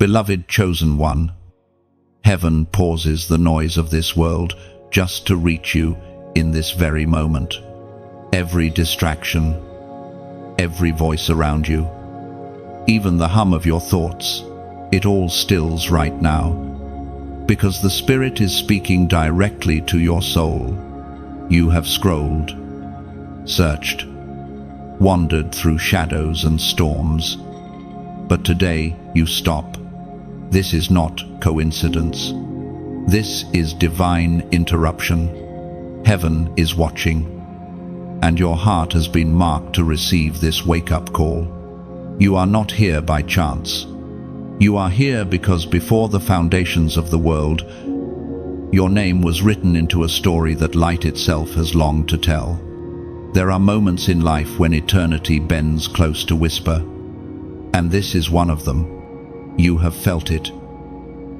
Beloved chosen one, heaven pauses the noise of this world just to reach you in this very moment. Every distraction, every voice around you, even the hum of your thoughts, it all stills right now, because the Spirit is speaking directly to your soul. You have scrolled, searched, wandered through shadows and storms, but today you stop. This is not coincidence. This is divine interruption. Heaven is watching, and your heart has been marked to receive this wake-up call. You are not here by chance. You are here because before the foundations of the world, your name was written into a story that light itself has longed to tell. There are moments in life when eternity bends close to whisper, and this is one of them. You have felt it,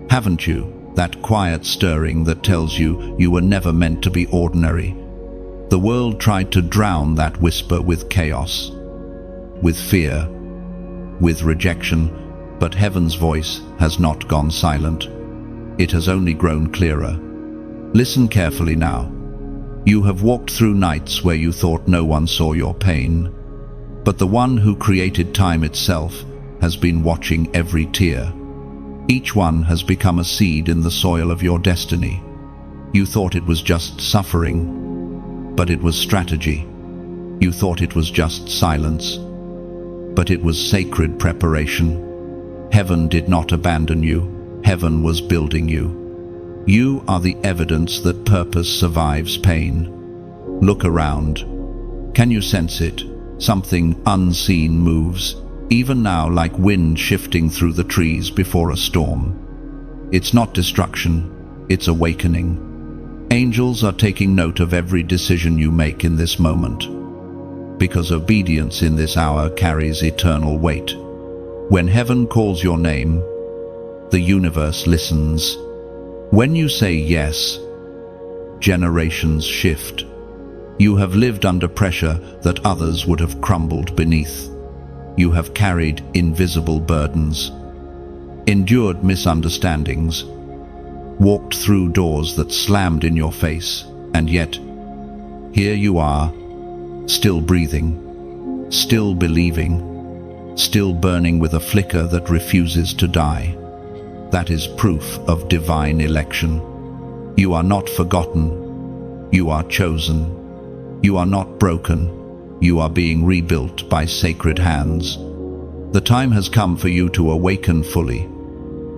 haven't you? That quiet stirring that tells you you were never meant to be ordinary. The world tried to drown that whisper with chaos, with fear, with rejection, but heaven's voice has not gone silent. It has only grown clearer. Listen carefully now. You have walked through nights where you thought no one saw your pain, but the one who created time itself has been watching every tear. Each one has become a seed in the soil of your destiny. You thought it was just suffering, but it was strategy. You thought it was just silence, but it was sacred preparation. Heaven did not abandon you. Heaven was building you. You are the evidence that purpose survives pain. Look around. Can you sense it? Something unseen moves, even now, like wind shifting through the trees before a storm. It's not destruction, it's awakening. Angels are taking note of every decision you make in this moment, because obedience in this hour carries eternal weight. When heaven calls your name, the universe listens. When you say yes, generations shift. You have lived under pressure that others would have crumbled beneath. You have carried invisible burdens, endured misunderstandings, walked through doors that slammed in your face, and yet, here you are, still breathing, still believing, still burning with a flicker that refuses to die. That is proof of divine election. You are not forgotten. You are chosen. You are not broken. You are being rebuilt by sacred hands. The time has come for you to awaken fully,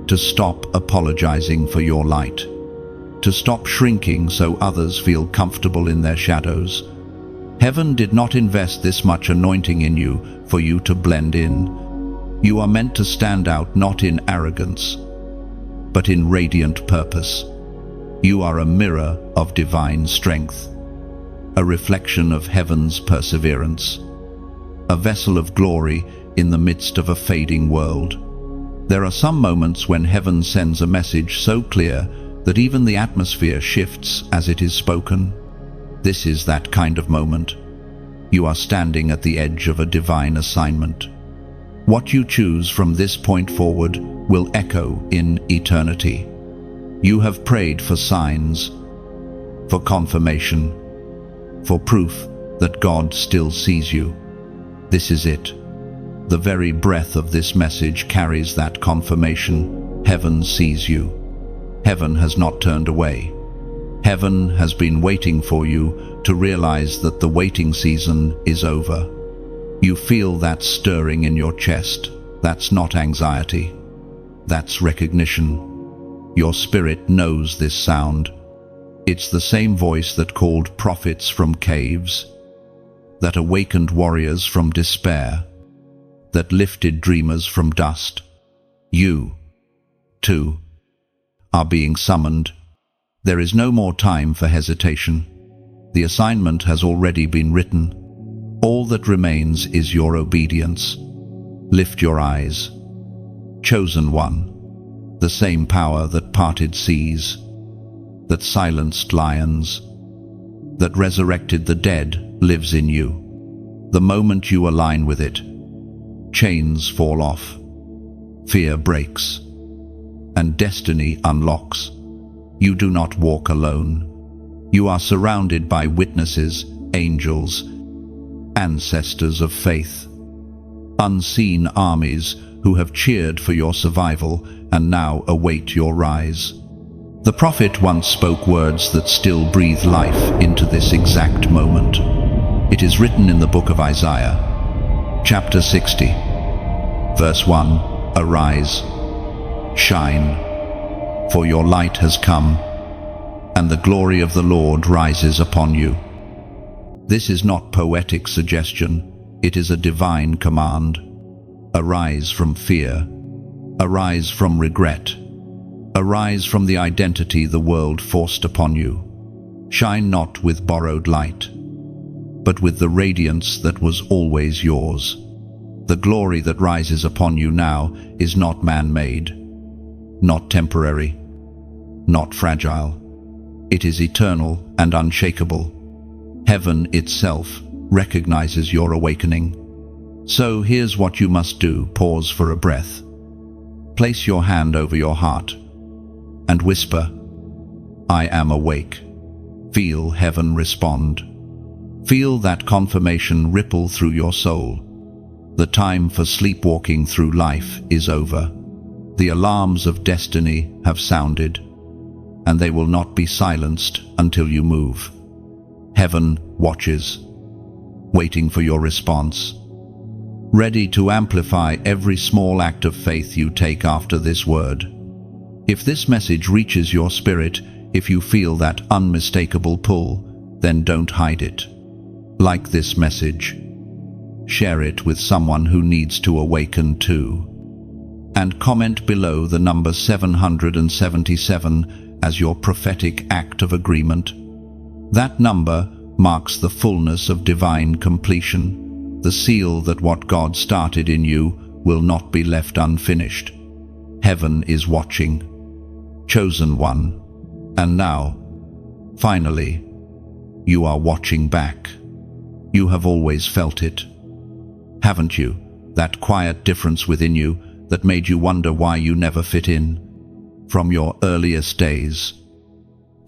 to stop apologizing for your light, to stop shrinking so others feel comfortable in their shadows. Heaven did not invest this much anointing in you for you to blend in. You are meant to stand out not in arrogance, but in radiant purpose. You are a mirror of divine strength, a reflection of heaven's perseverance, a vessel of glory in the midst of a fading world. There are some moments when heaven sends a message so clear that even the atmosphere shifts as it is spoken. This is that kind of moment. You are standing at the edge of a divine assignment. What you choose from this point forward will echo in eternity. You have prayed for signs, for confirmation, for proof that God still sees you. This is it. The very breath of this message carries that confirmation. Heaven sees you. Heaven has not turned away. Heaven has been waiting for you to realize that the waiting season is over. You feel that stirring in your chest. That's not anxiety. That's recognition. Your spirit knows this sound. It's the same voice that called prophets from caves, that awakened warriors from despair, that lifted dreamers from dust. You, too, are being summoned. There is no more time for hesitation. The assignment has already been written. All that remains is your obedience. Lift your eyes. Chosen one, the same power that parted seas, that silenced lions, that resurrected the dead, lives in you. The moment you align with it, chains fall off, fear breaks, and destiny unlocks. You do not walk alone. You are surrounded by witnesses, angels, ancestors of faith, unseen armies who have cheered for your survival and now await your rise. The prophet once spoke words that still breathe life into this exact moment. It is written in the book of Isaiah, chapter 60, verse 1, "Arise, shine, for your light has come, and the glory of the Lord rises upon you." This is not poetic suggestion, it is a divine command. Arise from fear, arise from regret, arise from the identity the world forced upon you. Shine not with borrowed light, but with the radiance that was always yours. The glory that rises upon you now is not man-made, not temporary, not fragile. It is eternal and unshakable. Heaven itself recognizes your awakening. So here's what you must do. Pause for a breath. Place your hand over your heart and whisper, "I am awake." Feel heaven respond. Feel that confirmation ripple through your soul. The time for sleepwalking through life is over. The alarms of destiny have sounded, and they will not be silenced until you move. Heaven watches, waiting for your response, ready to amplify every small act of faith you take after this word. If this message reaches your spirit, if you feel that unmistakable pull, then don't hide it. Like this message. Share it with someone who needs to awaken too. And comment below the number 777 as your prophetic act of agreement. That number marks the fullness of divine completion, the seal that what God started in you will not be left unfinished. Heaven is watching. Chosen one. And now, finally, you are watching back. You have always felt it, haven't you? That quiet difference within you that made you wonder why you never fit in. From your earliest days,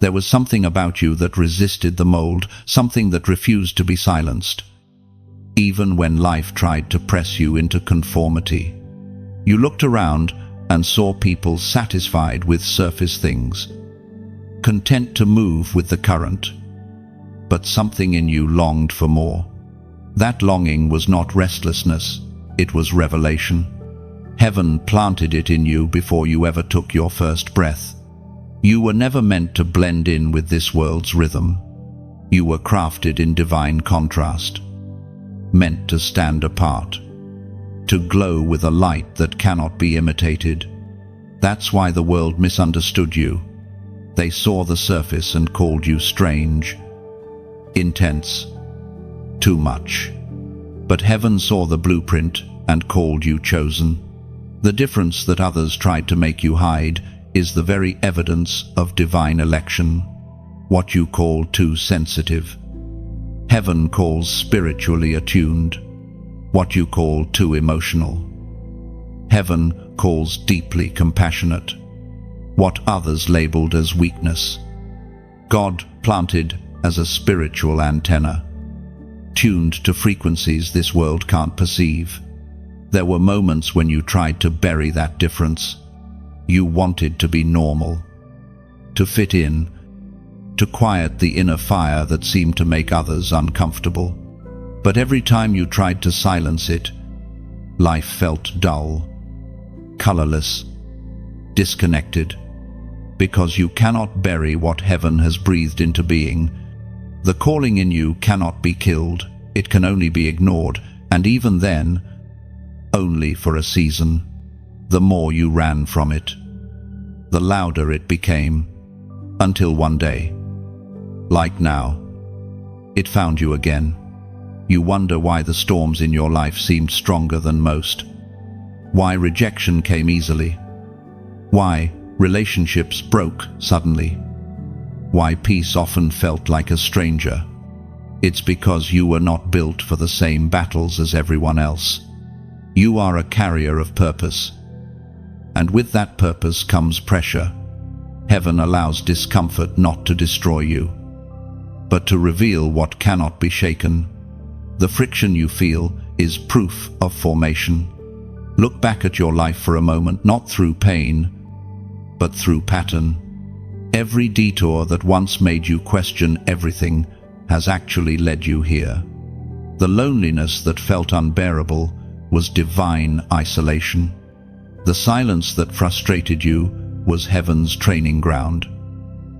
there was something about you that resisted the mold, something that refused to be silenced. Even when life tried to press you into conformity, you looked around and saw people satisfied with surface things, content to move with the current. But something in you longed for more. That longing was not restlessness, it was revelation. Heaven planted it in you before you ever took your first breath. You were never meant to blend in with this world's rhythm. You were crafted in divine contrast, meant to stand apart, to glow with a light that cannot be imitated. That's why the world misunderstood you. They saw the surface and called you strange, intense, too much. But heaven saw the blueprint and called you chosen. The difference that others tried to make you hide is the very evidence of divine election. What you call too sensitive, heaven calls spiritually attuned. What you call too emotional, heaven calls deeply compassionate. What others labeled as weakness, God planted as a spiritual antenna, tuned to frequencies this world can't perceive. There were moments when you tried to bury that difference. You wanted to be normal, to fit in, to quiet the inner fire that seemed to make others uncomfortable. But every time you tried to silence it, life felt dull, colorless, disconnected. Because you cannot bury what heaven has breathed into being. The calling in you cannot be killed, it can only be ignored, and even then, only for a season. The more you ran from it, the louder it became, until one day, like now, it found you again. You wonder why the storms in your life seemed stronger than most, why rejection came easily, why relationships broke suddenly, why peace often felt like a stranger. It's because you were not built for the same battles as everyone else. You are a carrier of purpose, And with that purpose comes pressure. Heaven allows discomfort not to destroy you, but to reveal what cannot be shaken. The friction you feel is proof of formation. Look back at your life for a moment, not through pain, but through pattern. Every detour that once made you question everything has actually led you here. The loneliness that felt unbearable was divine isolation. The silence that frustrated you was heaven's training ground.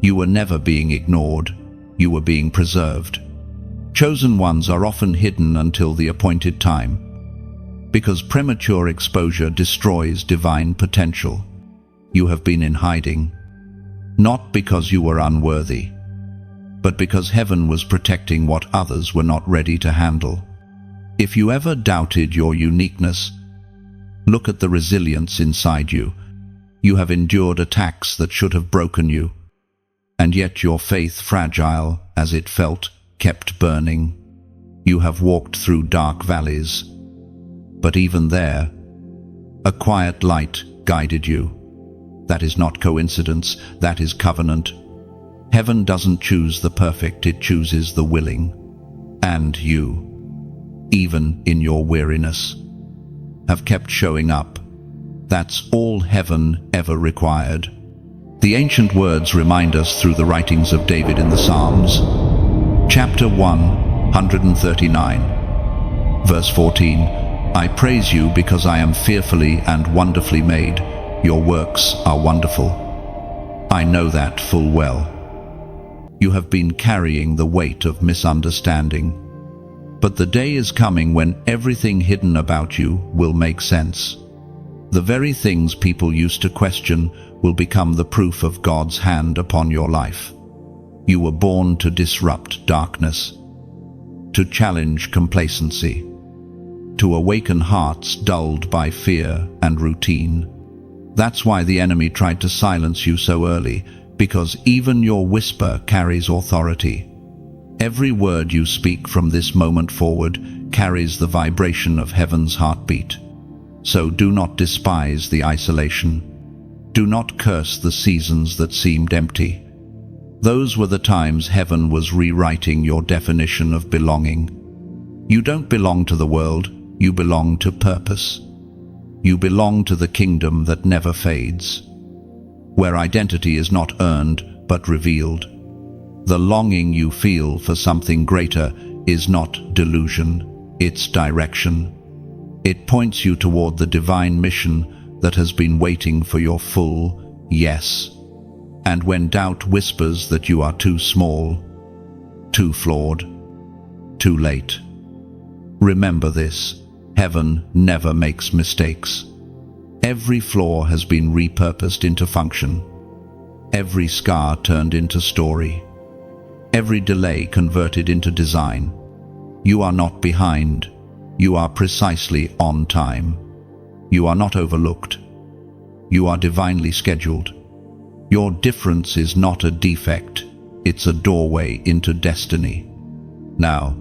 You were never being ignored, you were being preserved. Chosen ones are often hidden until the appointed time, because premature exposure destroys divine potential. You have been in hiding, not because you were unworthy, but because heaven was protecting what others were not ready to handle. If you ever doubted your uniqueness, look at the resilience inside you. You have endured attacks that should have broken you, and yet your faith, fragile as it felt, kept burning. You have walked through dark valleys, but even there, a quiet light guided you. That is not coincidence, that is covenant. Heaven doesn't choose the perfect, it chooses the willing. And you, even in your weariness, have kept showing up. That's all heaven ever required. The ancient words remind us through the writings of David in the Psalms. Chapter 139, verse 14. I praise you because I am fearfully and wonderfully made. Your works are wonderful. I know that full well. You have been carrying the weight of misunderstanding. But the day is coming when everything hidden about you will make sense. The very things people used to question will become the proof of God's hand upon your life. You were born to disrupt darkness, to challenge complacency, to awaken hearts dulled by fear and routine. That's why the enemy tried to silence you so early, because even your whisper carries authority. Every word you speak from this moment forward carries the vibration of heaven's heartbeat. So do not despise the isolation. Do not curse the seasons that seemed empty. Those were the times heaven was rewriting your definition of belonging. You don't belong to the world, you belong to purpose. You belong to the kingdom that never fades, where identity is not earned but revealed. The longing you feel for something greater is not delusion, it's direction. It points you toward the divine mission that has been waiting for your full yes. And when doubt whispers that you are too small, too flawed, too late, remember this: heaven never makes mistakes. Every flaw has been repurposed into function, every scar turned into story, every delay converted into design. You are not behind, you are precisely on time. You are not overlooked, you are divinely scheduled. Your difference is not a defect, it's a doorway into destiny. Now,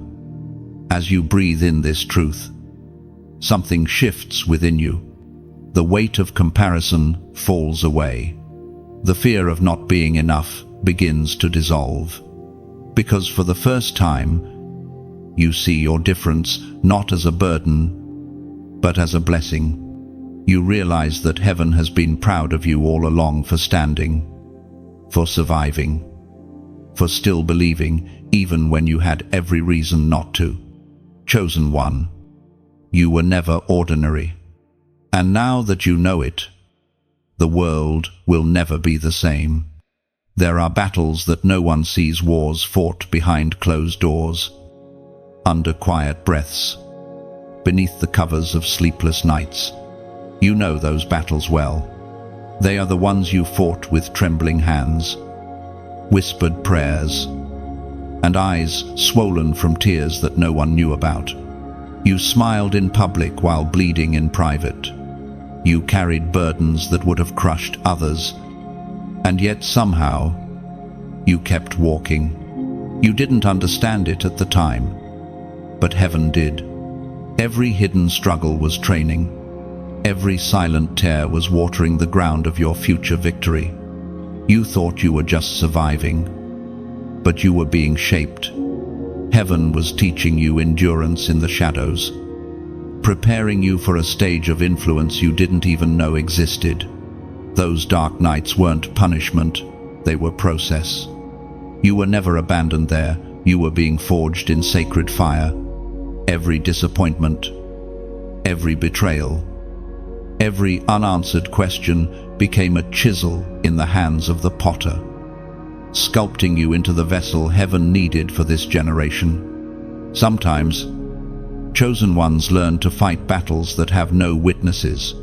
as you breathe in this truth, something shifts within you. The weight of comparison falls away. The fear of not being enough begins to dissolve. Because for the first time, you see your difference not as a burden, but as a blessing. You realize that heaven has been proud of you all along for standing, for surviving, for still believing even when you had every reason not to. Chosen one, you were never ordinary. And now that you know it, the world will never be the same. There are battles that no one sees, wars fought behind closed doors, under quiet breaths, beneath the covers of sleepless nights. You know those battles well. They are the ones you fought with trembling hands, whispered prayers, and eyes swollen from tears that no one knew about. You smiled in public while bleeding in private. You carried burdens that would have crushed others, and yet somehow you kept walking. You didn't understand it at the time, but heaven did. Every hidden struggle was training. Every silent tear was watering the ground of your future victory. You thought you were just surviving, but you were being shaped. Heaven was teaching you endurance in the shadows, preparing you for a stage of influence you didn't even know existed. Those dark nights weren't punishment, they were process. You were never abandoned there, you were being forged in sacred fire. Every disappointment, every betrayal, every unanswered question became a chisel in the hands of the potter, sculpting you into the vessel heaven needed for this generation. Sometimes, chosen ones learn to fight battles that have no witnesses,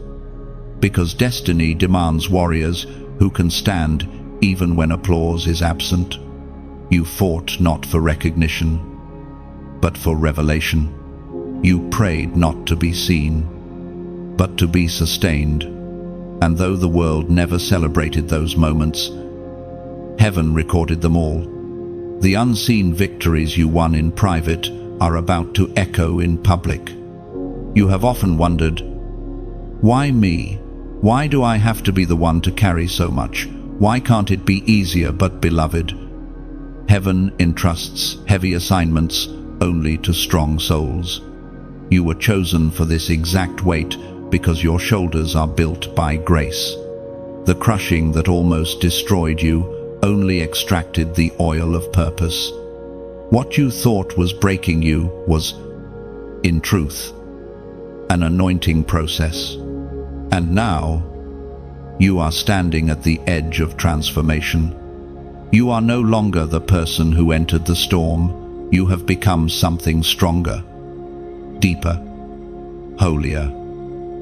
because destiny demands warriors who can stand even when applause is absent. You fought not for recognition, but for revelation. You prayed not to be seen, but to be sustained. And though the world never celebrated those moments, heaven recorded them all. The unseen victories you won in private are about to echo in public. You have often wondered, why me? Why do I have to be the one to carry so much? Why can't it be easier but beloved? Heaven entrusts heavy assignments only to strong souls. You were chosen for this exact weight because your shoulders are built by grace. The crushing that almost destroyed you only extracted the oil of purpose. What you thought was breaking you was, in truth, an anointing process. And now, you are standing at the edge of transformation. You are no longer the person who entered the storm. You have become something stronger, deeper, holier.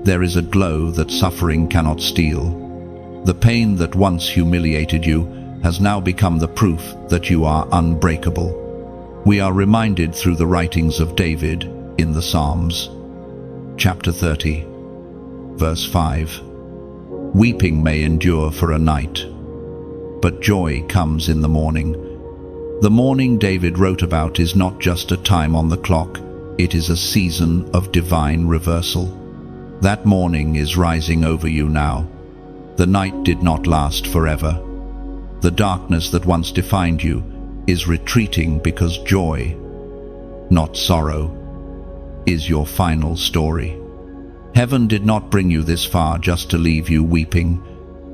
There is a glow that suffering cannot steal. The pain that once humiliated you has now become the proof that you are unbreakable. We are reminded through the writings of David in the Psalms. Chapter 30, verse 5. Weeping may endure for a night, but joy comes in the morning. The morning David wrote about is not just a time on the clock, it is a season of divine reversal. That morning is rising over you now. The night did not last forever. The darkness that once defined you is retreating because joy, not sorrow, is your final story. Heaven did not bring you this far just to leave you weeping.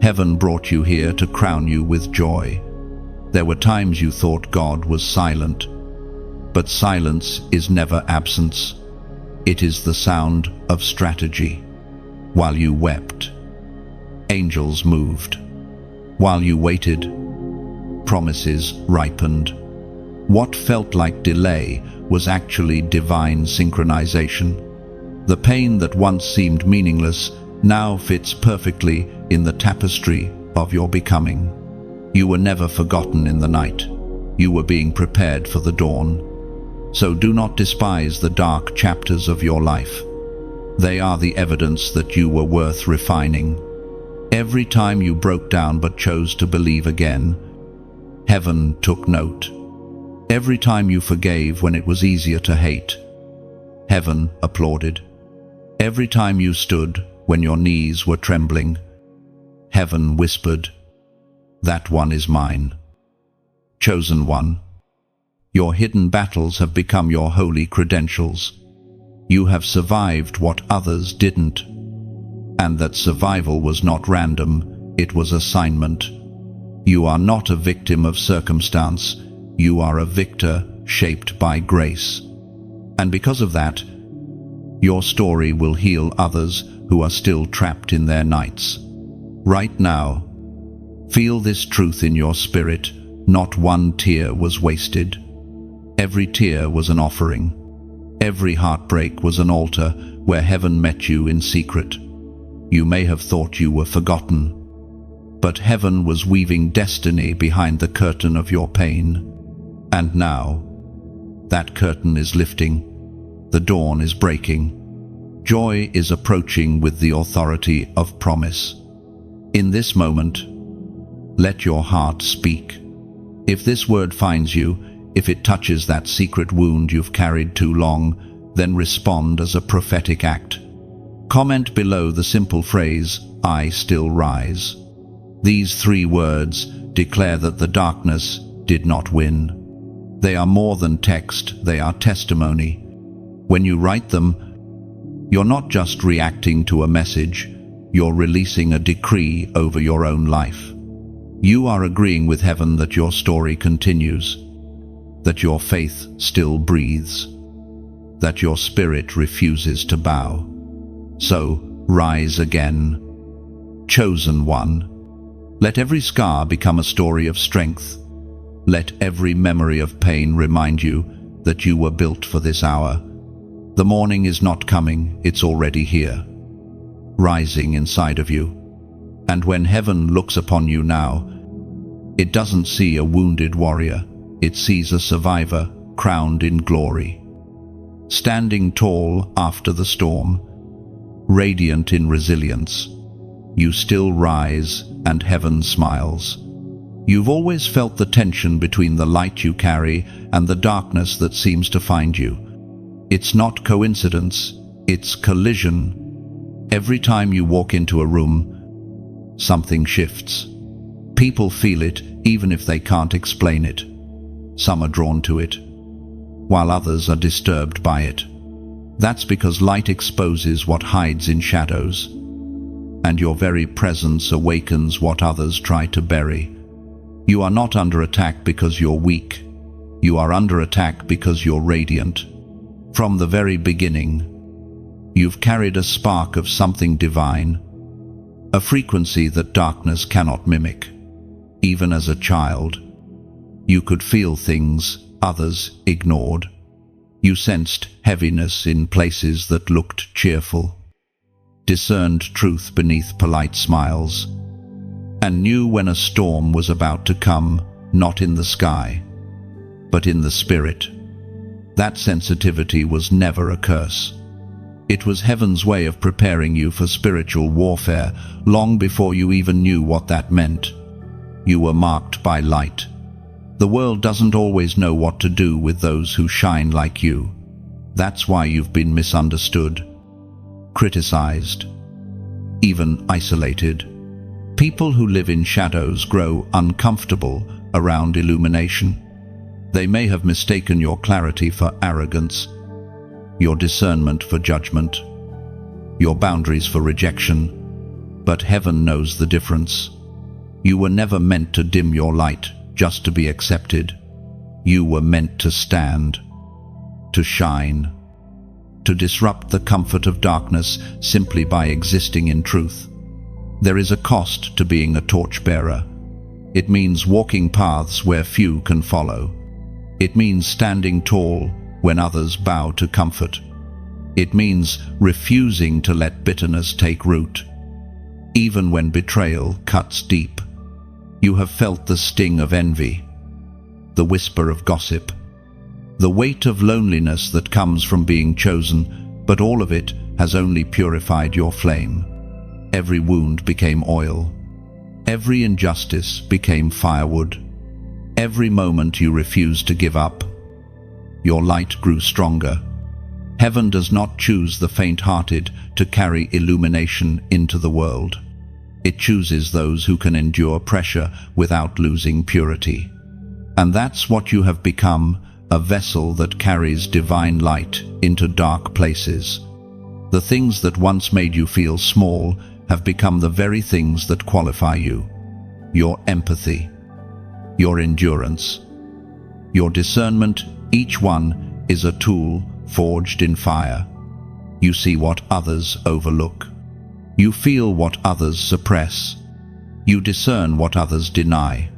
Heaven brought you here to crown you with joy. There were times you thought God was silent, but silence is never absence. It is the sound of strategy. While you wept, angels moved. While you waited, promises ripened. What felt like delay was actually divine synchronization. The pain that once seemed meaningless now fits perfectly in the tapestry of your becoming. You were never forgotten in the night. You were being prepared for the dawn. So do not despise the dark chapters of your life. They are the evidence that you were worth refining. Every time you broke down but chose to believe again, heaven took note. Every time you forgave when it was easier to hate, heaven applauded. Every time you stood when your knees were trembling, heaven whispered, "That one is mine." Chosen one, your hidden battles have become your holy credentials. You have survived what others didn't. And that survival was not random, it was assignment. You are not a victim of circumstance, you are a victor shaped by grace. And because of that, your story will heal others who are still trapped in their nights. Right now, feel this truth in your spirit. Not one tear was wasted. Every tear was an offering. Every heartbreak was an altar where heaven met you in secret. You may have thought you were forgotten, but heaven was weaving destiny behind the curtain of your pain. And now, that curtain is lifting. The dawn is breaking. Joy is approaching with the authority of promise. In this moment, let your heart speak. If this word finds you, if it touches that secret wound you've carried too long, then respond as a prophetic act. Comment below the simple phrase, "I still rise." These 3 words declare that the darkness did not win. They are more than text, they are testimony. When you write them, you're not just reacting to a message, you're releasing a decree over your own life. You are agreeing with heaven that your story continues, that your faith still breathes, that your spirit refuses to bow. So, rise again. Chosen one. Let every scar become a story of strength. Let every memory of pain remind you that you were built for this hour. The morning is not coming, it's already here, rising inside of you. And when heaven looks upon you now, it doesn't see a wounded warrior, it sees a survivor crowned in glory. Standing tall after the storm, radiant in resilience, you still rise and heaven smiles. You've always felt the tension between the light you carry and the darkness that seems to find you. It's not coincidence, it's collision. Every time you walk into a room, something shifts. People feel it even if they can't explain it. Some are drawn to it, while others are disturbed by it. That's because light exposes what hides in shadows, and your very presence awakens what others try to bury. You are not under attack because you're weak. You are under attack because you're radiant. From the very beginning, you've carried a spark of something divine, a frequency that darkness cannot mimic. Even as a child, you could feel things others ignored. You sensed heaviness in places that looked cheerful, discerned truth beneath polite smiles, and knew when a storm was about to come, not in the sky, but in the spirit. That sensitivity was never a curse. It was heaven's way of preparing you for spiritual warfare long before you even knew what that meant. You were marked by light. The world doesn't always know what to do with those who shine like you. That's why you've been misunderstood, criticized, even isolated. People who live in shadows grow uncomfortable around illumination. They may have mistaken your clarity for arrogance, your discernment for judgment, your boundaries for rejection, but heaven knows the difference. You were never meant to dim your light just to be accepted. You were meant to stand, to shine, to disrupt the comfort of darkness simply by existing in truth. There is a cost to being a torchbearer. It means walking paths where few can follow. It means standing tall when others bow to comfort. It means refusing to let bitterness take root, even when betrayal cuts deep. You have felt the sting of envy, the whisper of gossip, the weight of loneliness that comes from being chosen, but all of it has only purified your flame. Every wound became oil. Every injustice became firewood. Every moment you refused to give up, your light grew stronger. Heaven does not choose the faint-hearted to carry illumination into the world. It chooses those who can endure pressure without losing purity. And that's what you have become, a vessel that carries divine light into dark places. The things that once made you feel small have become the very things that qualify you. Your empathy, your endurance, your discernment, each one is a tool forged in fire. You see what others overlook. You feel what others suppress. You discern what others deny.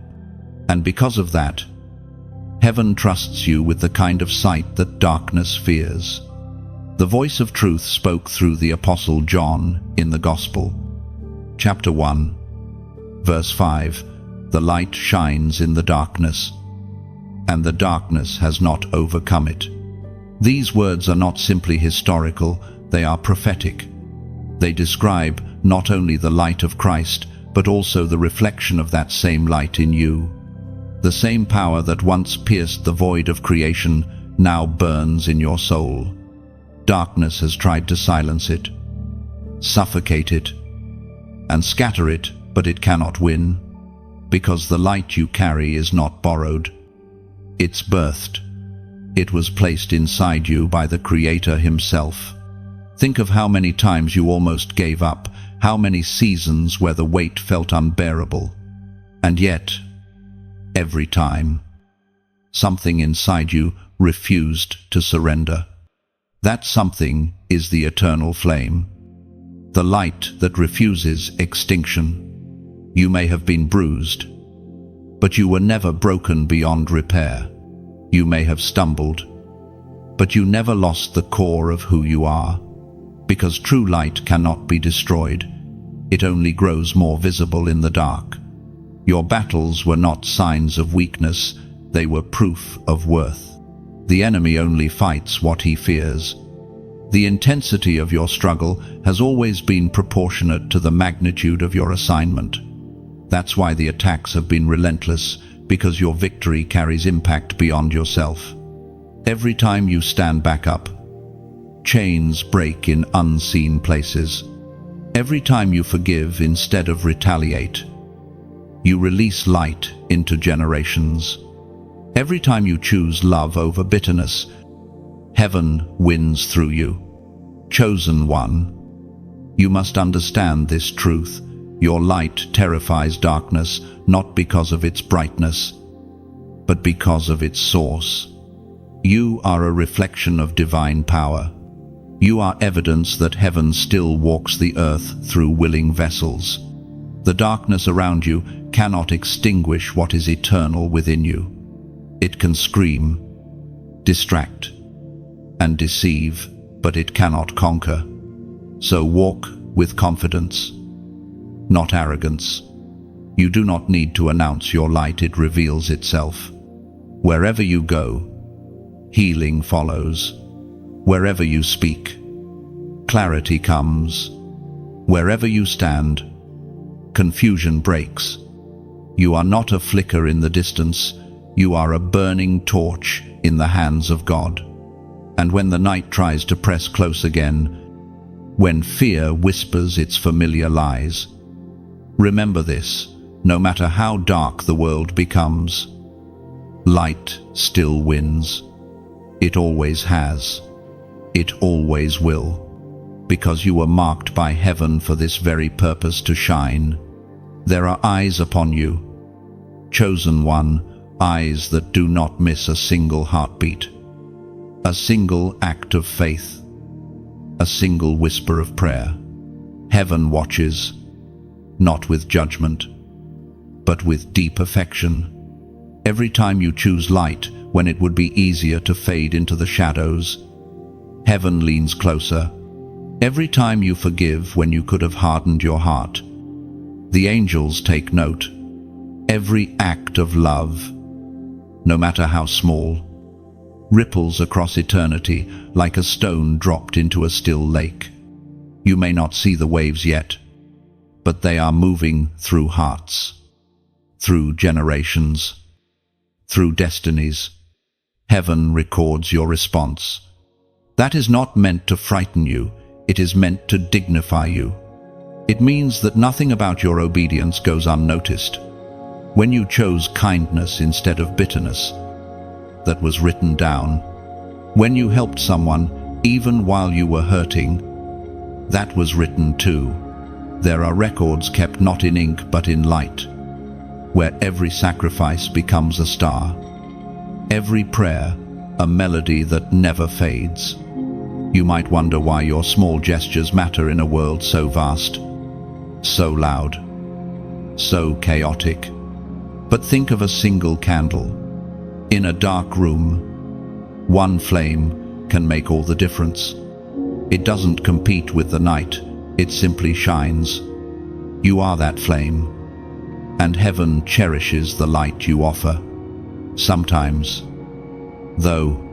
And because of that, heaven trusts you with the kind of sight that darkness fears. The voice of truth spoke through the Apostle John in the Gospel. Chapter 1, verse 5, "The light shines in the darkness, and the darkness has not overcome it." These words are not simply historical, they are prophetic. They describe not only the light of Christ, but also the reflection of that same light in you. The same power that once pierced the void of creation now burns in your soul. Darkness has tried to silence it. suffocate it, and scatter it, but it cannot win, because the light you carry is not borrowed. It's birthed. It was placed inside you by the Creator Himself. Think of how many times you almost gave up, how many seasons where the weight felt unbearable. And yet, every time, something inside you refused to surrender. That something is the eternal flame, the light that refuses extinction. You may have been bruised, but you were never broken beyond repair. You may have stumbled, but you never lost the core of who you are, because true light cannot be destroyed. It only grows more visible in the dark. Your battles were not signs of weakness, they were proof of worth. The enemy only fights what he fears. The intensity of your struggle has always been proportionate to the magnitude of your assignment. That's why the attacks have been relentless, because your victory carries impact beyond yourself. Every time you stand back up, chains break in unseen places. Every time you forgive instead of retaliate, you release light into generations. Every time you choose love over bitterness, heaven wins through you. Chosen one, you must understand this truth. Your light terrifies darkness, not because of its brightness, but because of its source. You are a reflection of divine power. You are evidence that heaven still walks the earth through willing vessels. The darkness around you cannot extinguish what is eternal within you. It can scream, distract, and deceive, but it cannot conquer. So walk with confidence, not arrogance. You do not need to announce your light, it reveals itself. Wherever you go, healing follows. Wherever you speak, clarity comes. Wherever you stand, confusion breaks. You are not a flicker in the distance, you are a burning torch in the hands of God. And when the night tries to press close again, when fear whispers its familiar lies, remember this: no matter how dark the world becomes, light still wins. It always has. It always will. Because you were marked by heaven for this very purpose, to shine. There are eyes upon you. Chosen one, eyes that do not miss a single heartbeat, a single act of faith, a single whisper of prayer. Heaven watches, not with judgment, but with deep affection. Every time you choose light when it would be easier to fade into the shadows, heaven leans closer. Every time you forgive when you could have hardened your heart, the angels take note. Every act of love, no matter how small, ripples across eternity like a stone dropped into a still lake. You may not see the waves yet, but they are moving through hearts, through generations, through destinies. Heaven records your response. That is not meant to frighten you, it is meant to dignify you. It means that nothing about your obedience goes unnoticed. When you chose kindness instead of bitterness, that was written down. When you helped someone, even while you were hurting, that was written too. There are records kept not in ink but in light, where every sacrifice becomes a star, every prayer a melody that never fades. You might wonder why your small gestures matter in a world so vast, so loud, so chaotic. But think of a single candle. In a dark room, one flame can make all the difference. It doesn't compete with the night, it simply shines. You are that flame, and heaven cherishes the light you offer. Sometimes, though,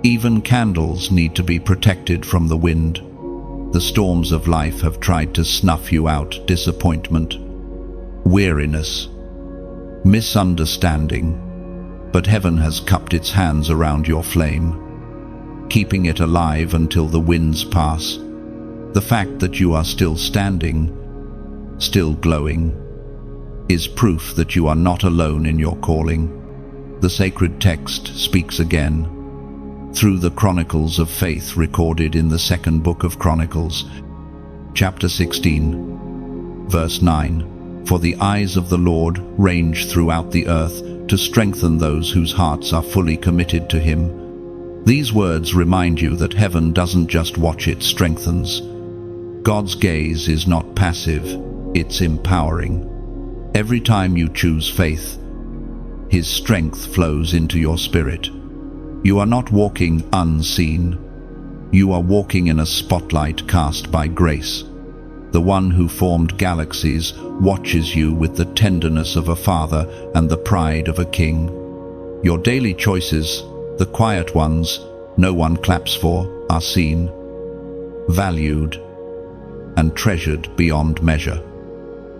even candles need to be protected from the wind. The storms of life have tried to snuff you out. Disappointment, weariness, misunderstanding. But heaven has cupped its hands around your flame, keeping it alive until the winds pass. The fact that you are still standing, still glowing, is proof that you are not alone in your calling. The sacred text speaks again, through the chronicles of faith recorded in the second book of Chronicles, chapter 16, verse 9. For the eyes of the Lord range throughout the earth to strengthen those whose hearts are fully committed to Him. These words remind you that heaven doesn't just watch, it strengthens. God's gaze is not passive, it's empowering. Every time you choose faith, His strength flows into your spirit. You are not walking unseen. You are walking in a spotlight cast by grace. The one who formed galaxies watches you with the tenderness of a father and the pride of a king. Your daily choices, the quiet ones no one claps for, are seen, valued, and treasured beyond measure.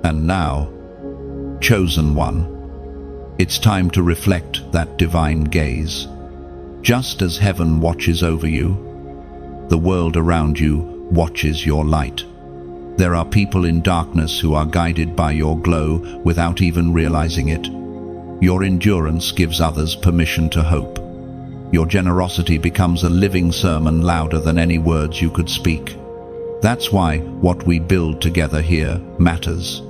And now, chosen one, it's time to reflect that divine gaze. Just as heaven watches over you, the world around you watches your light. There are people in darkness who are guided by your glow without even realizing it. Your endurance gives others permission to hope. Your generosity becomes a living sermon louder than any words you could speak. That's why what we build together here matters.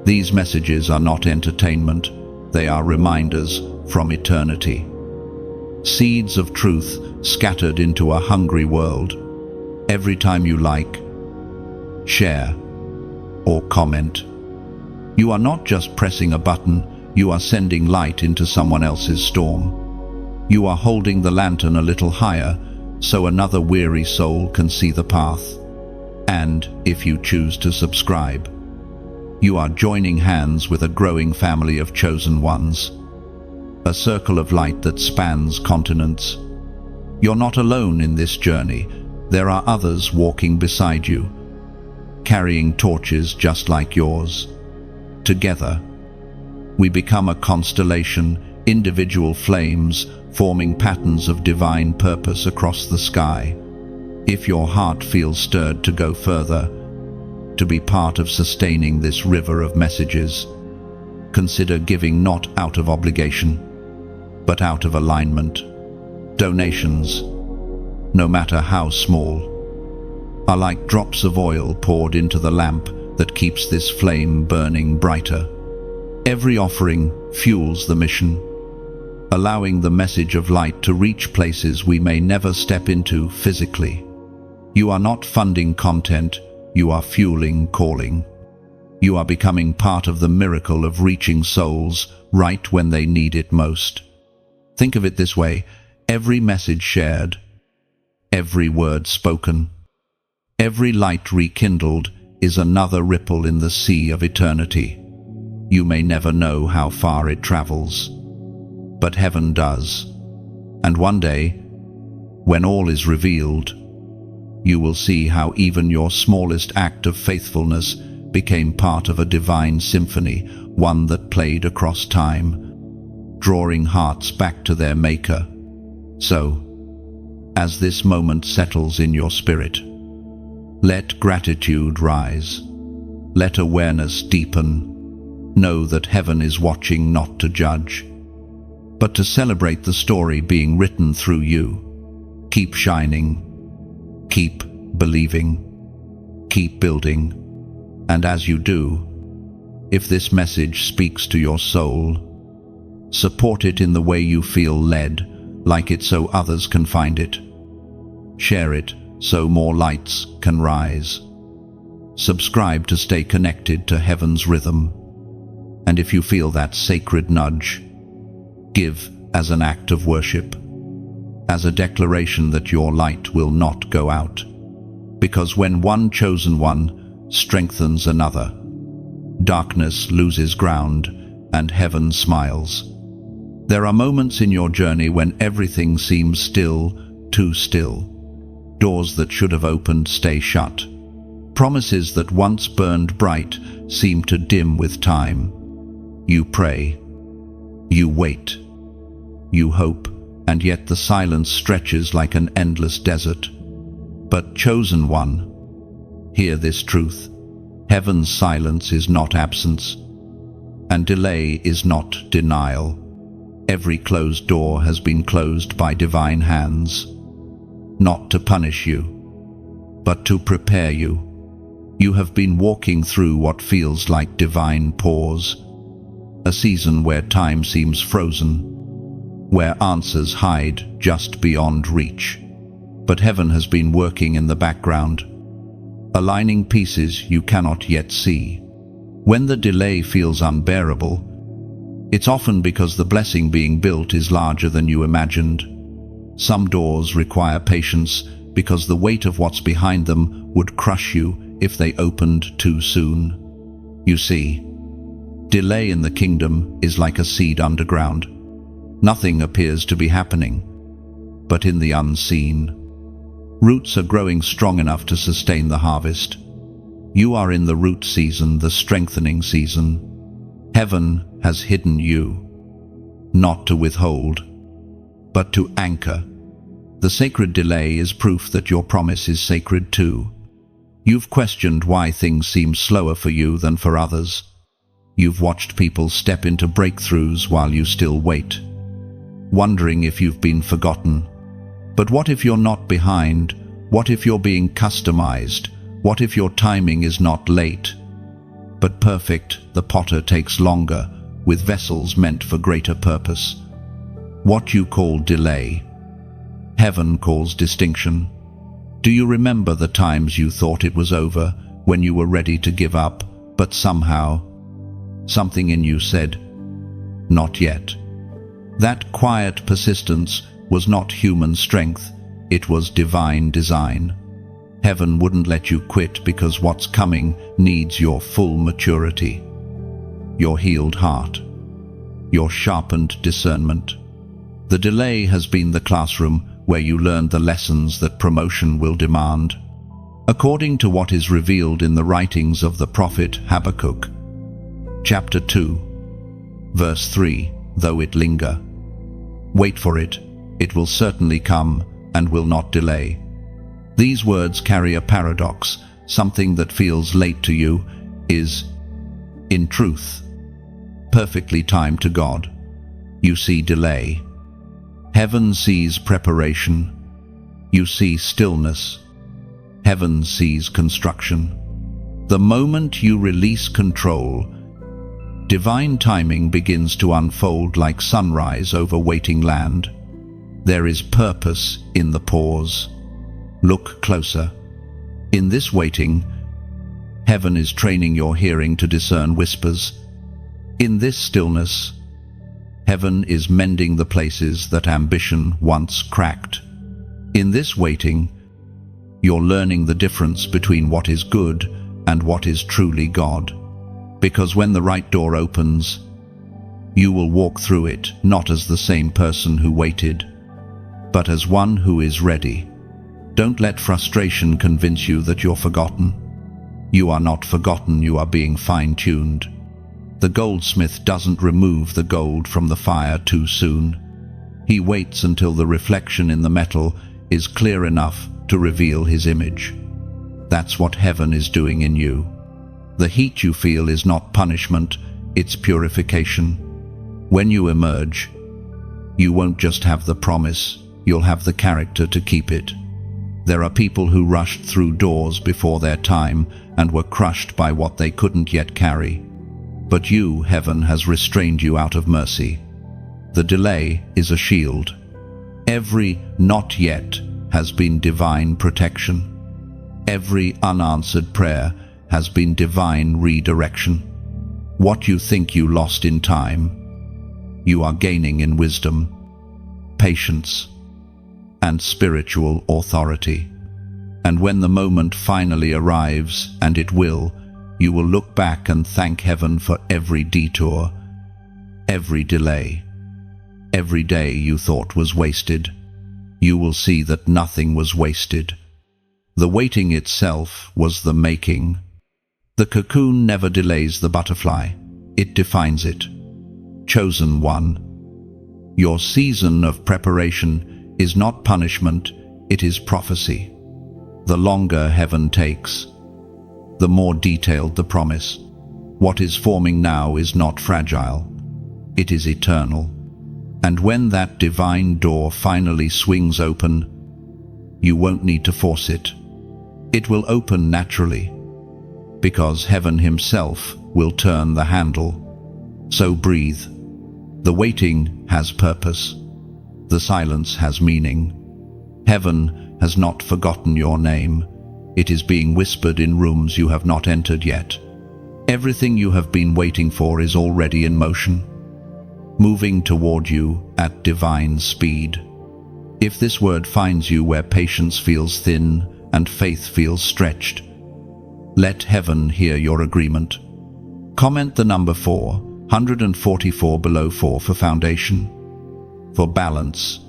These messages are not entertainment, they are reminders from eternity. Seeds of truth scattered into a hungry world. Every time you like, share, or comment, you are not just pressing a button, you are sending light into someone else's storm. You are holding the lantern a little higher so another weary soul can see the path. And if you choose to subscribe, you are joining hands with a growing family of chosen ones. A circle of light that spans continents. You're not alone in this journey. There are others walking beside you, carrying torches just like yours. Together, we become a constellation, individual flames forming patterns of divine purpose across the sky. If your heart feels stirred to go further, to be part of sustaining this river of messages, consider giving not out of obligation, but out of alignment. Donations, no matter how small, are like drops of oil poured into the lamp that keeps this flame burning brighter. Every offering fuels the mission, allowing the message of light to reach places we may never step into physically. You are not funding content, you are fueling calling. You are becoming part of the miracle of reaching souls right when they need it most. Think of it this way: every message shared, every word spoken, every light rekindled is another ripple in the sea of eternity. You may never know how far it travels, but heaven does. And one day, when all is revealed, you will see how even your smallest act of faithfulness became part of a divine symphony, one that played across time, drawing hearts back to their Maker. So, as this moment settles in your spirit, let gratitude rise, let awareness deepen. Know that heaven is watching not to judge, but to celebrate the story being written through you. Keep shining, keep believing, keep building, and as you do, if this message speaks to your soul, support it in the way you feel led, like it so others can find it. Share it so more lights can rise. Subscribe to stay connected to heaven's rhythm. And if you feel that sacred nudge, give as an act of worship, as a declaration that your light will not go out. Because when one chosen one strengthens another, darkness loses ground and heaven smiles. There are moments in your journey when everything seems still, too still. Doors that should have opened stay shut. Promises that once burned bright seem to dim with time. You pray, you wait, you hope, and yet the silence stretches like an endless desert. But chosen one, Hear this truth. Heaven's silence is not absence, and delay is not denial. Every closed door has been closed by divine hands, not to punish you, but to prepare you. You have been walking through what feels like divine pause, a season where time seems frozen, where answers hide just beyond reach. But heaven has been working in the background, aligning pieces you cannot yet see. When the delay feels unbearable, it's often because the blessing being built is larger than you imagined. Some doors require patience because the weight of what's behind them would crush you if they opened too soon. You see, delay in the kingdom is like a seed underground. Nothing appears to be happening, but in the unseen, roots are growing strong enough to sustain the harvest. You are in the root season, the strengthening season. Heaven has hidden you, not to withhold, but to anchor. The sacred delay is proof that your promise is sacred too. You've questioned why things seem slower for you than for others. You've watched people step into breakthroughs while you still wait, wondering if you've been forgotten. But what if you're not behind? What if you're being customized? What if your timing is not late, but perfect? The potter takes longer, with vessels meant for greater purpose. What you call delay, heaven calls distinction. Do you remember the times you thought it was over, when you were ready to give up, but somehow, something in you said, "Not yet"? That quiet persistence was not human strength, it was divine design. Heaven wouldn't let you quit because what's coming needs your full maturity, your healed heart, your sharpened discernment. The delay has been the classroom where you learned the lessons that promotion will demand. According to what is revealed in the writings of the prophet Habakkuk, chapter 2, verse 3, though it linger, wait for it, it will certainly come and will not delay. These words carry a paradox. Something that feels late to you is, in truth, perfectly timed to God. You see delay. Heaven sees preparation. You see stillness. Heaven sees construction. The moment you release control, divine timing begins to unfold like sunrise over waiting land. There is purpose in the pause. Look closer. In this waiting, heaven is training your hearing to discern whispers. In this stillness, heaven is mending the places that ambition once cracked. In this waiting, you're learning the difference between what is good and what is truly God. Because when the right door opens, you will walk through it not as the same person who waited, but as one who is ready. Don't let frustration convince you that you're forgotten. You are not forgotten, you are being fine-tuned. The goldsmith doesn't remove the gold from the fire too soon. He waits until the reflection in the metal is clear enough to reveal his image. That's what heaven is doing in you. The heat you feel is not punishment, it's purification. When you emerge, you won't just have the promise, you'll have the character to keep it. There are people who rushed through doors before their time and were crushed by what they couldn't yet carry. But you, heaven, has restrained you out of mercy. The delay is a shield. Every not yet has been divine protection. Every unanswered prayer has been divine redirection. What you think you lost in time, you are gaining in wisdom, patience, and spiritual authority. And when the moment finally arrives, and it will, you will look back and thank heaven for every detour, every delay, every day you thought was wasted. You will see that nothing was wasted. The waiting itself was the making. The cocoon never delays the butterfly, it defines it. Chosen one, your season of preparation is not punishment, it is prophecy. The longer heaven takes, the more detailed the promise. What is forming now is not fragile. It is eternal. And when that divine door finally swings open, you won't need to force it. It will open naturally, because heaven himself will turn the handle. So breathe. The waiting has purpose. The silence has meaning. Heaven has not forgotten your name. It is being whispered in rooms you have not entered yet. Everything you have been waiting for is already in motion, moving toward you at divine speed. If this word finds you where patience feels thin and faith feels stretched, let heaven hear your agreement. Comment the number 444 below 4 for foundation, for balance,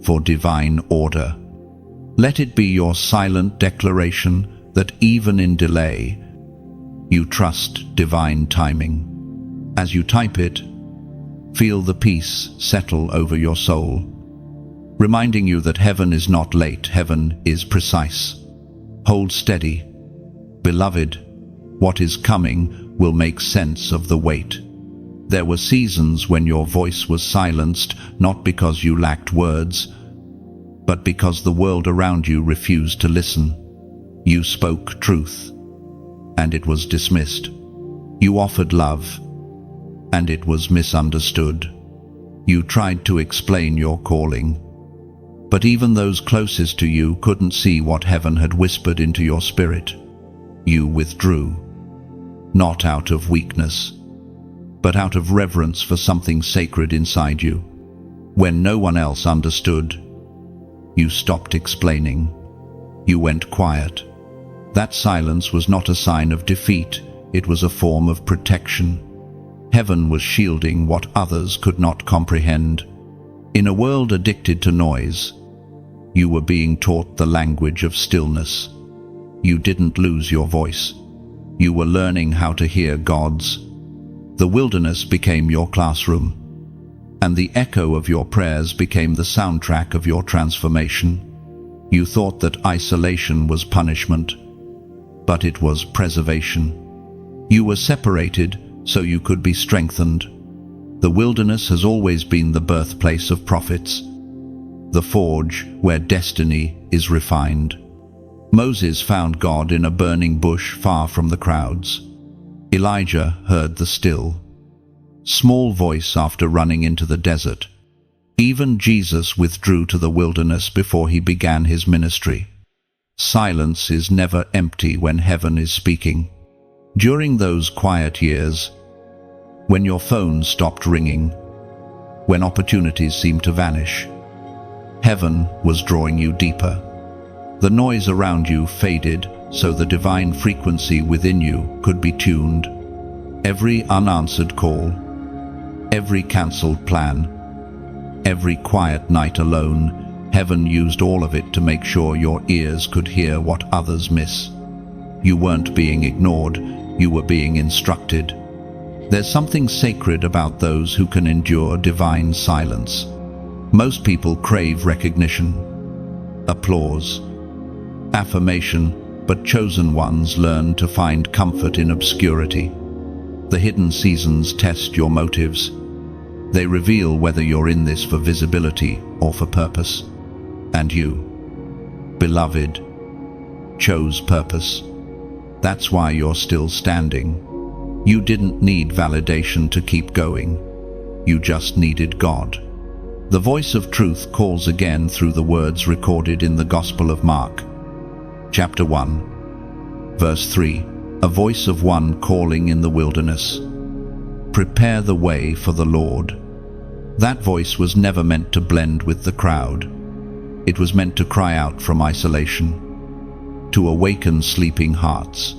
for divine order. Let it be your silent declaration that even in delay, you trust divine timing. As you type it, feel the peace settle over your soul, reminding you that heaven is not late, heaven is precise. Hold steady. Beloved, what is coming will make sense of the wait. There were seasons when your voice was silenced, not because you lacked words, but because the world around you refused to listen. You spoke truth, and it was dismissed. You offered love, and it was misunderstood. You tried to explain your calling, but even those closest to you couldn't see what heaven had whispered into your spirit. You withdrew, not out of weakness, but out of reverence for something sacred inside you. When no one else understood, you stopped explaining. You went quiet. That silence was not a sign of defeat, it was a form of protection. Heaven was shielding what others could not comprehend. In a world addicted to noise, you were being taught the language of stillness. You didn't lose your voice. You were learning how to hear God's. The wilderness became your classroom, and the echo of your prayers became the soundtrack of your transformation. You thought that isolation was punishment, but it was preservation. You were separated so you could be strengthened. The wilderness has always been the birthplace of prophets, the forge where destiny is refined. Moses found God in a burning bush far from the crowds. Elijah heard the still, small voice after running into the desert. Even Jesus withdrew to the wilderness before he began his ministry. Silence is never empty when heaven is speaking. During those quiet years, when your phone stopped ringing, when opportunities seemed to vanish, heaven was drawing you deeper. The noise around you faded so the divine frequency within you could be tuned. Every unanswered call, every cancelled plan, every quiet night alone, heaven used all of it to make sure your ears could hear what others miss. You weren't being ignored, you were being instructed. There's something sacred about those who can endure divine silence. Most people crave recognition, applause, affirmation, but chosen ones learn to find comfort in obscurity. The hidden seasons test your motives. They reveal whether you're in this for visibility or for purpose. And you, beloved, chose purpose. That's why you're still standing. You didn't need validation to keep going. You just needed God. The voice of truth calls again through the words recorded in the Gospel of Mark, chapter 1, verse 3, a voice of one calling in the wilderness, "Prepare the way for the Lord." That voice was never meant to blend with the crowd. It was meant to cry out from isolation, to awaken sleeping hearts,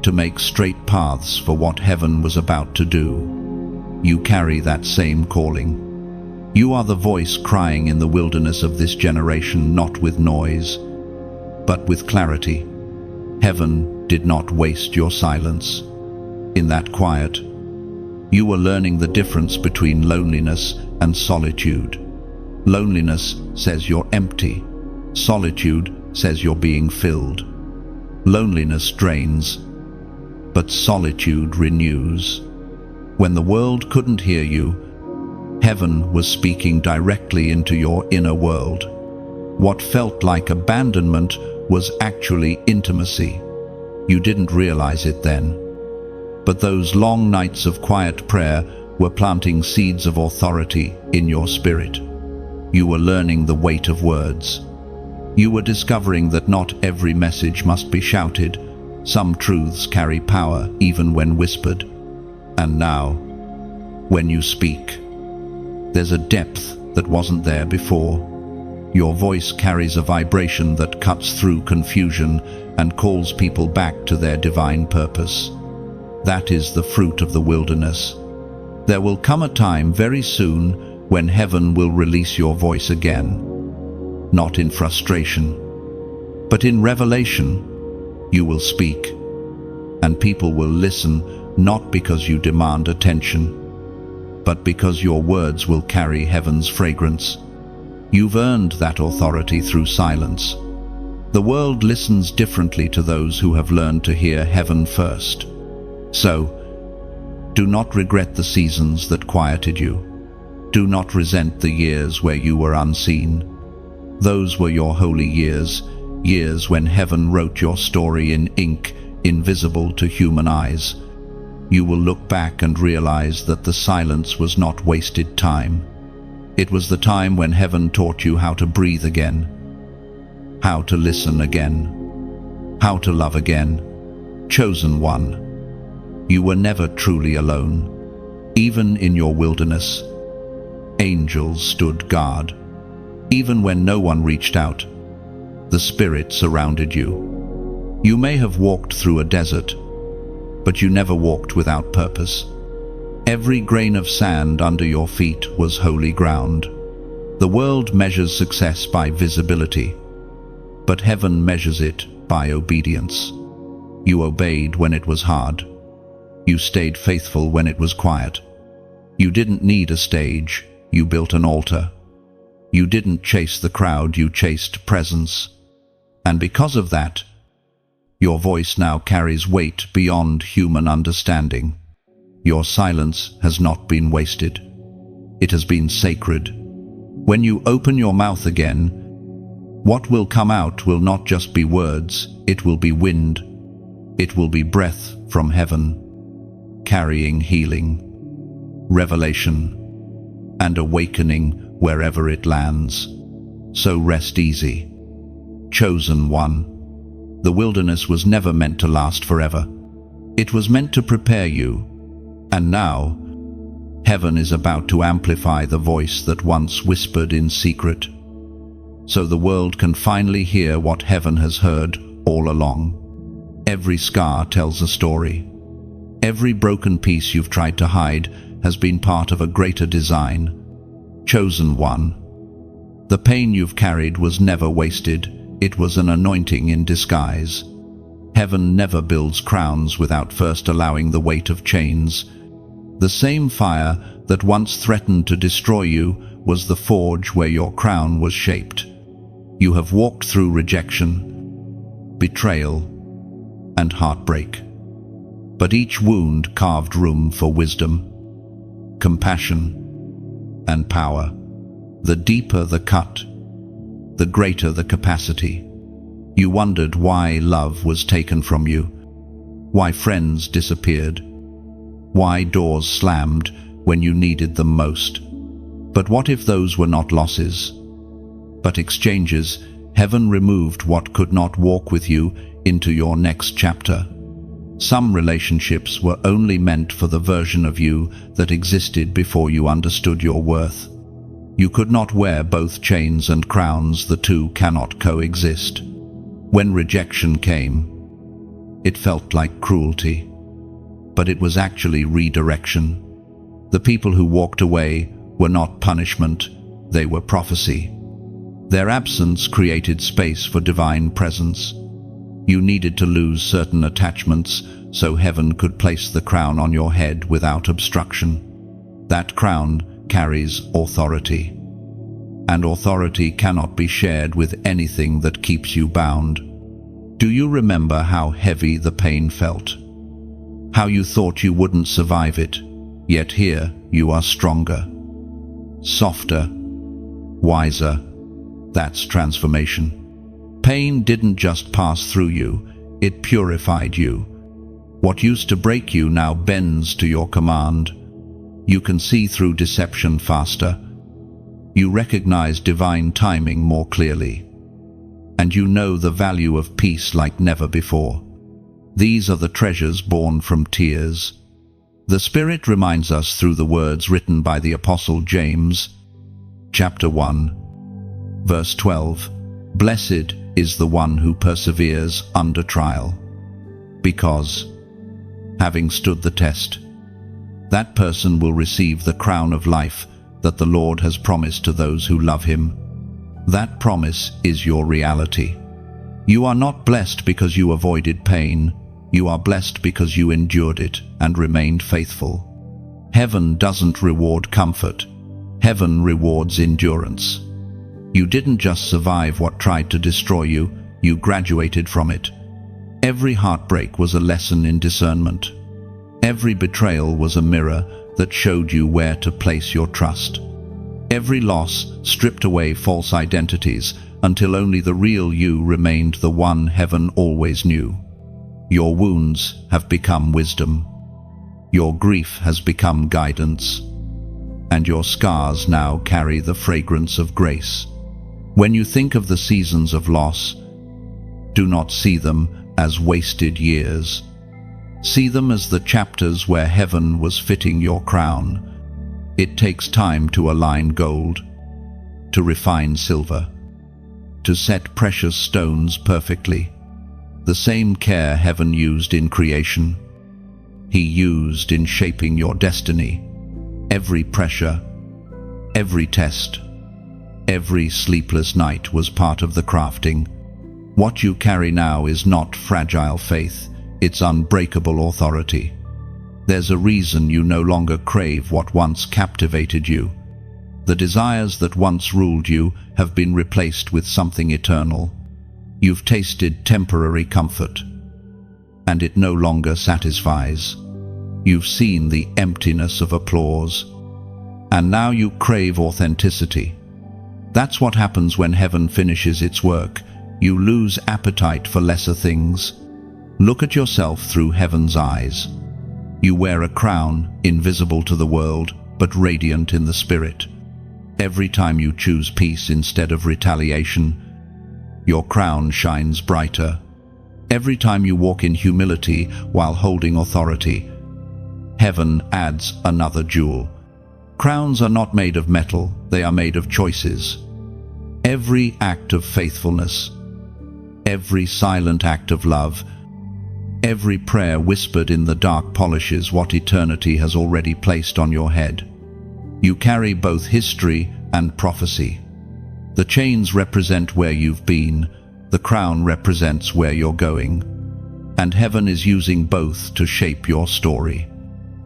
to make straight paths for what heaven was about to do. You carry that same calling. You are the voice crying in the wilderness of this generation, not with noise, but with clarity. Heaven did not waste your silence. In that quiet, you were learning the difference between loneliness and solitude. Loneliness says you're empty. Solitude says you're being filled. Loneliness drains, but solitude renews. When the world couldn't hear you, heaven was speaking directly into your inner world. What felt like abandonment was actually intimacy. You didn't realize it then. But those long nights of quiet prayer were planting seeds of authority in your spirit. You were learning the weight of words. You were discovering that not every message must be shouted. Some truths carry power even when whispered. And now, when you speak, there's a depth that wasn't there before. Your voice carries a vibration that cuts through confusion and calls people back to their divine purpose. That is the fruit of the wilderness. There will come a time very soon when heaven will release your voice again. Not in frustration, but in revelation. You will speak, and people will listen, not because you demand attention, but because your words will carry heaven's fragrance. You've earned that authority through silence. The world listens differently to those who have learned to hear heaven first. So, do not regret the seasons that quieted you. Do not resent the years where you were unseen. Those were your holy years, years when heaven wrote your story in ink, invisible to human eyes. You will look back and realize that the silence was not wasted time. It was the time when heaven taught you how to breathe again, how to listen again, how to love again. Chosen one, you were never truly alone. Even in your wilderness, angels stood guard. Even when no one reached out, the Spirit surrounded you. You may have walked through a desert, but you never walked without purpose. Every grain of sand under your feet was holy ground. The world measures success by visibility, but heaven measures it by obedience. You obeyed when it was hard. You stayed faithful when it was quiet. You didn't need a stage, you built an altar. You didn't chase the crowd, you chased presence. And because of that, your voice now carries weight beyond human understanding. Your silence has not been wasted. It has been sacred. When you open your mouth again, what will come out will not just be words, it will be wind. It will be breath from heaven, carrying healing, revelation, and awakening wherever it lands. So rest easy. Chosen one, the wilderness was never meant to last forever. It was meant to prepare you. And now, heaven is about to amplify the voice that once whispered in secret, so the world can finally hear what heaven has heard all along. Every scar tells a story. Every broken piece you've tried to hide has been part of a greater design. Chosen one, the pain you've carried was never wasted. It was an anointing in disguise. Heaven never builds crowns without first allowing the weight of chains. The same fire that once threatened to destroy you was the forge where your crown was shaped. You have walked through rejection, betrayal, and heartbreak. But each wound carved room for wisdom, compassion, and power. The deeper the cut, the greater the capacity. You wondered why love was taken from you, why friends disappeared, why doors slammed when you needed them most. But what if those were not losses, but exchanges? Heaven removed what could not walk with you into your next chapter. Some relationships were only meant for the version of you that existed before you understood your worth. You could not wear both chains and crowns, the two cannot coexist. When rejection came, it felt like cruelty, but it was actually redirection. The people who walked away were not punishment, they were prophecy. Their absence created space for divine presence. You needed to lose certain attachments so heaven could place the crown on your head without obstruction. That crown carries authority, and authority cannot be shared with anything that keeps you bound. Do you remember how heavy the pain felt? How you thought you wouldn't survive it, yet here you are stronger, softer, wiser. That's transformation. Pain didn't just pass through you, it purified you. What used to break you now bends to your command. You can see through deception faster. You recognize divine timing more clearly. And you know the value of peace like never before. These are the treasures born from tears. The Spirit reminds us through the words written by the Apostle James, chapter 1, verse 12, "Blessed is the one who perseveres under trial, because, having stood the test, that person will receive the crown of life that the Lord has promised to those who love him." That promise is your reality. You are not blessed because you avoided pain. You are blessed because you endured it and remained faithful. Heaven doesn't reward comfort. Heaven rewards endurance. You didn't just survive what tried to destroy you, you graduated from it. Every heartbreak was a lesson in discernment. Every betrayal was a mirror that showed you where to place your trust. Every loss stripped away false identities until only the real you remained, the one heaven always knew. Your wounds have become wisdom. Your grief has become guidance. And your scars now carry the fragrance of grace. When you think of the seasons of loss, do not see them as wasted years. See them as the chapters where heaven was fitting your crown. It takes time to align gold, to refine silver, to set precious stones perfectly. The same care heaven used in creation, he used in shaping your destiny. Every pressure, every test, every sleepless night was part of the crafting. What you carry now is not fragile faith, it's unbreakable authority. There's a reason you no longer crave what once captivated you. The desires that once ruled you have been replaced with something eternal. You've tasted temporary comfort, and it no longer satisfies. You've seen the emptiness of applause, and now you crave authenticity. That's what happens when heaven finishes its work. You lose appetite for lesser things. Look at yourself through heaven's eyes. You wear a crown, invisible to the world, but radiant in the spirit. Every time you choose peace instead of retaliation, your crown shines brighter. Every time you walk in humility while holding authority, heaven adds another jewel. Crowns are not made of metal, they are made of choices. Every act of faithfulness, every silent act of love, every prayer whispered in the dark polishes what eternity has already placed on your head. You carry both history and prophecy. The chains represent where you've been, the crown represents where you're going, and heaven is using both to shape your story.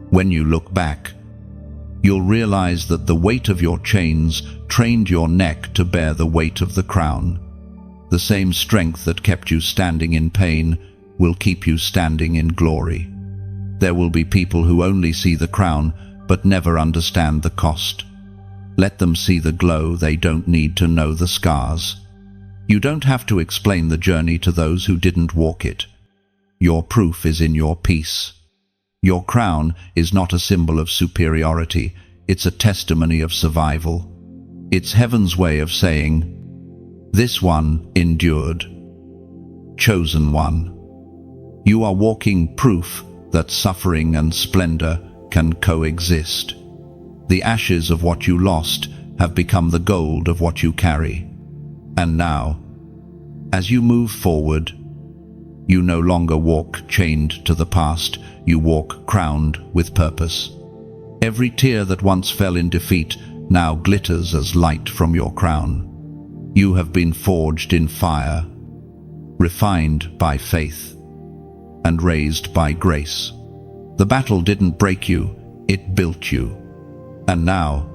When you look back, you'll realize that the weight of your chains trained your neck to bear the weight of the crown. The same strength that kept you standing in pain will keep you standing in glory. There will be people who only see the crown but never understand the cost. Let them see the glow, they don't need to know the scars. You don't have to explain the journey to those who didn't walk it. Your proof is in your peace. Your crown is not a symbol of superiority, it's a testimony of survival. It's heaven's way of saying, "This one endured. Chosen one." You are walking proof that suffering and splendor can coexist. The ashes of what you lost have become the gold of what you carry. And now, as you move forward, you no longer walk chained to the past, you walk crowned with purpose. Every tear that once fell in defeat now glitters as light from your crown. You have been forged in fire, refined by faith, and raised by grace. The battle didn't break you, it built you. And now,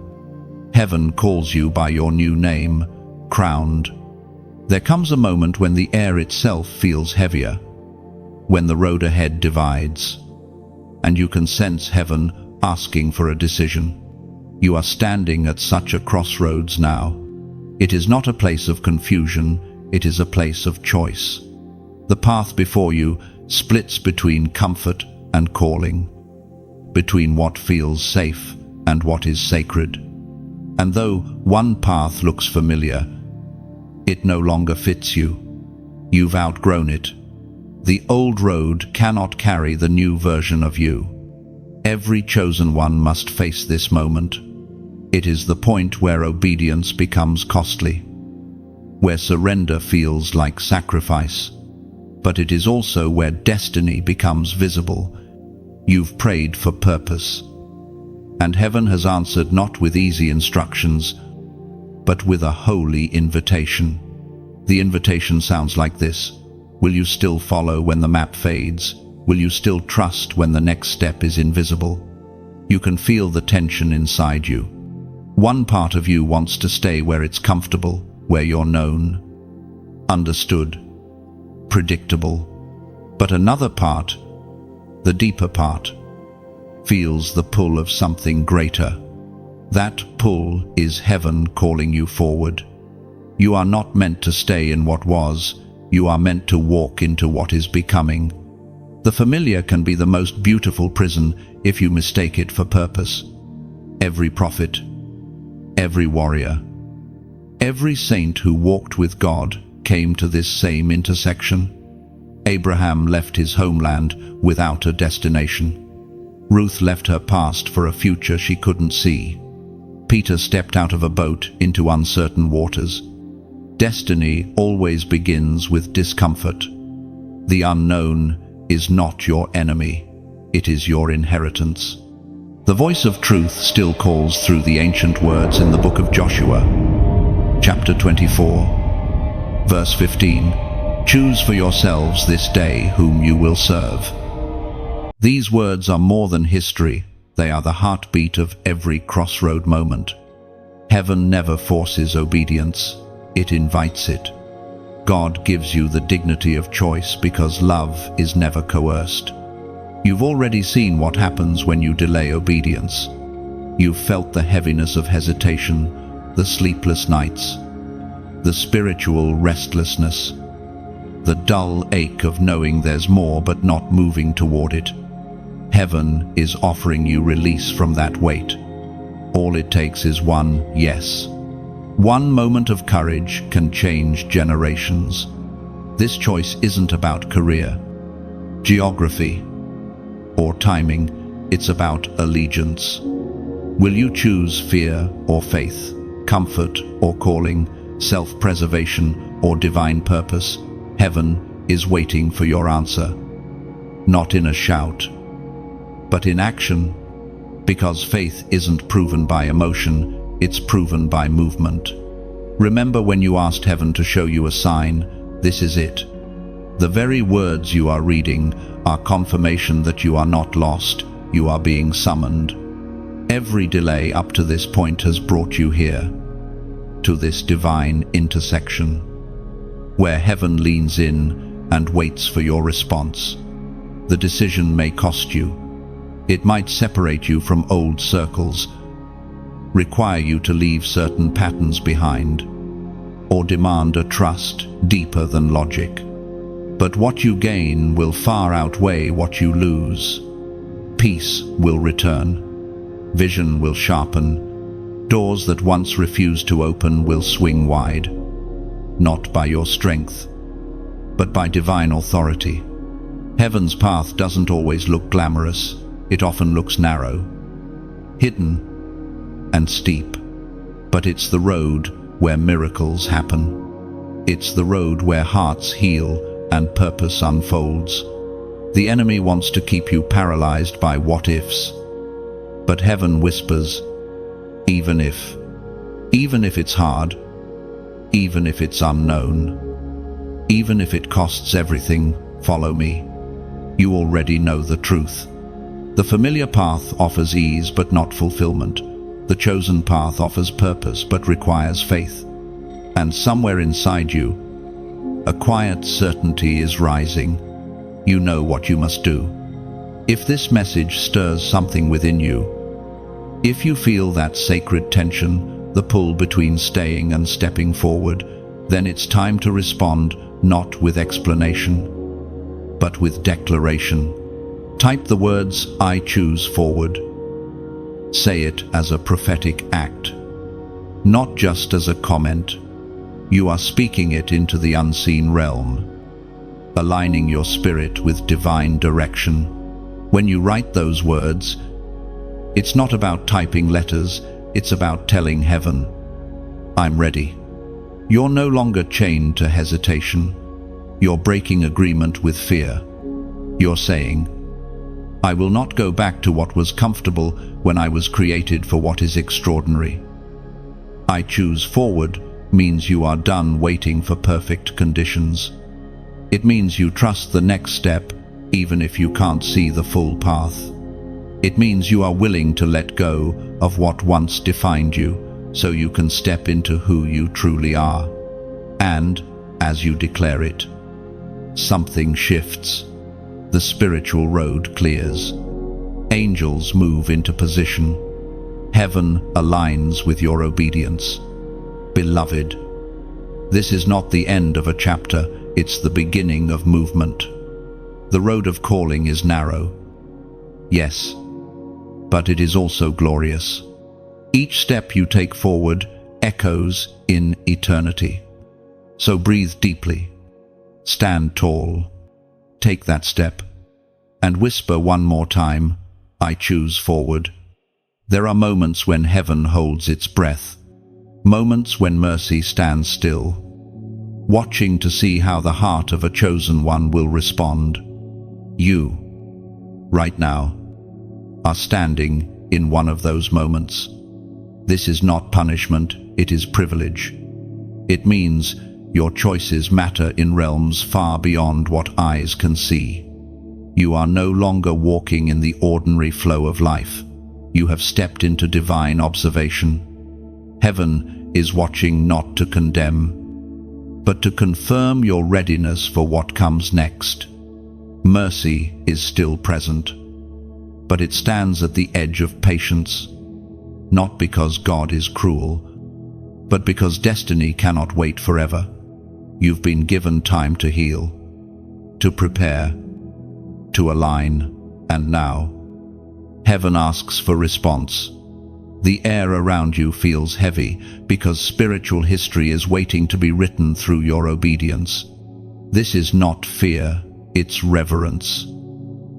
heaven calls you by your new name, crowned, There comes a moment when the air itself feels heavier, when the road ahead divides, and you can sense heaven asking for a decision. You are standing at such a crossroads now. It is not a place of confusion, it is a place of choice. The path before you splits between comfort and calling, between what feels safe and what is sacred. And though one path looks familiar, it no longer fits you. You've outgrown it. The old road cannot carry the new version of you. Every chosen one must face this moment. It is the point where obedience becomes costly, where surrender feels like sacrifice, but it is also where destiny becomes visible. You've prayed for purpose, and heaven has answered not with easy instructions, but with a holy invitation. The invitation sounds like this: will you still follow when the map fades? Will you still trust when the next step is invisible? You can feel the tension inside you. One part of you wants to stay where it's comfortable, where you're known, understood, predictable. But another part, the deeper part, feels the pull of something greater. That pull is heaven calling you forward. You are not meant to stay in what was, you are meant to walk into what is becoming. The familiar can be the most beautiful prison if you mistake it for purpose. Every prophet, every warrior, every saint who walked with God came to this same intersection. Abraham left his homeland without a destination. Ruth left her past for a future she couldn't see. Peter stepped out of a boat into uncertain waters. Destiny always begins with discomfort. The unknown is not your enemy, it is your inheritance. The voice of truth still calls through the ancient words in the book of Joshua, chapter 24, verse 15. Choose for yourselves this day whom you will serve. These words are more than history, they are the heartbeat of every crossroad moment. Heaven never forces obedience, it invites it. God gives you the dignity of choice because love is never coerced. You've already seen what happens when you delay obedience. You've felt the heaviness of hesitation, the sleepless nights, the spiritual restlessness, the dull ache of knowing there's more but not moving toward it. Heaven is offering you release from that weight. All it takes is one yes. One moment of courage can change generations. This choice isn't about career, geography, or timing, it's about allegiance. Will you choose fear or faith, comfort or calling, self-preservation or divine purpose? Heaven is waiting for your answer, not in a shout, but in action, because faith isn't proven by emotion, it's proven by movement. Remember when you asked heaven to show you a sign? This is it. The very words you are reading are confirmation that you are not lost, you are being summoned. Every delay up to this point has brought you here, to this divine intersection, where heaven leans in and waits for your response. The decision may cost you. It might separate you from old circles, require you to leave certain patterns behind, or demand a trust deeper than logic. But what you gain will far outweigh what you lose. Peace will return, vision will sharpen, doors that once refused to open will swing wide, not by your strength, but by divine authority. Heaven's path doesn't always look glamorous, it often looks narrow, hidden, and steep. But it's the road where miracles happen. It's the road where hearts heal and purpose unfolds. The enemy wants to keep you paralyzed by what-ifs, but heaven whispers, even if it's hard, even if it's unknown, even if it costs everything, follow me. You already know the truth. The familiar path offers ease but not fulfillment. The chosen path offers purpose but requires faith. And somewhere inside you, A quiet certainty is rising. You know what you must do. If this message stirs something within you, if you feel that sacred tension, the pull between staying and stepping forward, then it's time to respond, not with explanation, but with declaration. Type the words, "I choose forward." Say it as a prophetic act, not just as a comment. You are speaking it into the unseen realm, aligning your spirit with divine direction. When you write those words, it's not about typing letters, it's about telling heaven, "I'm ready." You're no longer chained to hesitation. You're breaking agreement with fear. You're saying, "I will not go back to what was comfortable when I was created for what is extraordinary." "I choose forward" means you are done waiting for perfect conditions. It means you trust the next step, even if you can't see the full path. It means you are willing to let go of what once defined you, so you can step into who you truly are. And, as you declare it, something shifts. The spiritual road clears. Angels move into position. Heaven aligns with your obedience. Beloved, this is not the end of a chapter, it's the beginning of movement. The road of calling is narrow, yes, but it is also glorious. Each step you take forward echoes in eternity. So breathe deeply, stand tall, take that step, and whisper one more time, "I choose forward." There are moments when heaven holds its breath, moments when mercy stands still, watching to see how the heart of a chosen one will respond. You, right now, are standing in one of those moments. This is not punishment, it is privilege. It means your choices matter in realms far beyond what eyes can see. You are no longer walking in the ordinary flow of life. You have stepped into divine observation. Heaven is watching not to condemn, but to confirm your readiness for what comes next. Mercy is still present, but it stands at the edge of patience, not because God is cruel, but because destiny cannot wait forever. You've been given time to heal, to prepare, to align, and now, heaven asks for response. The air around you feels heavy because spiritual history is waiting to be written through your obedience. This is not fear, it's reverence.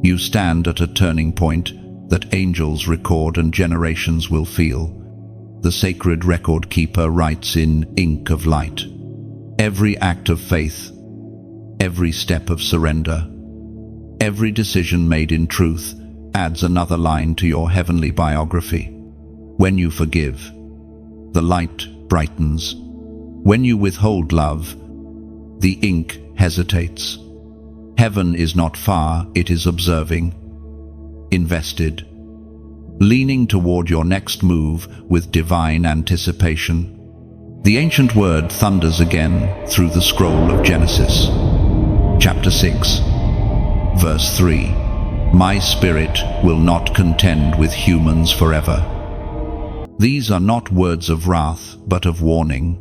You stand at a turning point that angels record and generations will feel. The sacred record keeper writes in ink of light. Every act of faith, every step of surrender, every decision made in truth adds another line to your heavenly biography. When you forgive, the light brightens. When you withhold love, the ink hesitates. Heaven is not far, it is observing, invested, leaning toward your next move with divine anticipation. The ancient word thunders again through the scroll of Genesis. Chapter 6, verse 3. My spirit will not contend with humans forever. These are not words of wrath, but of warning.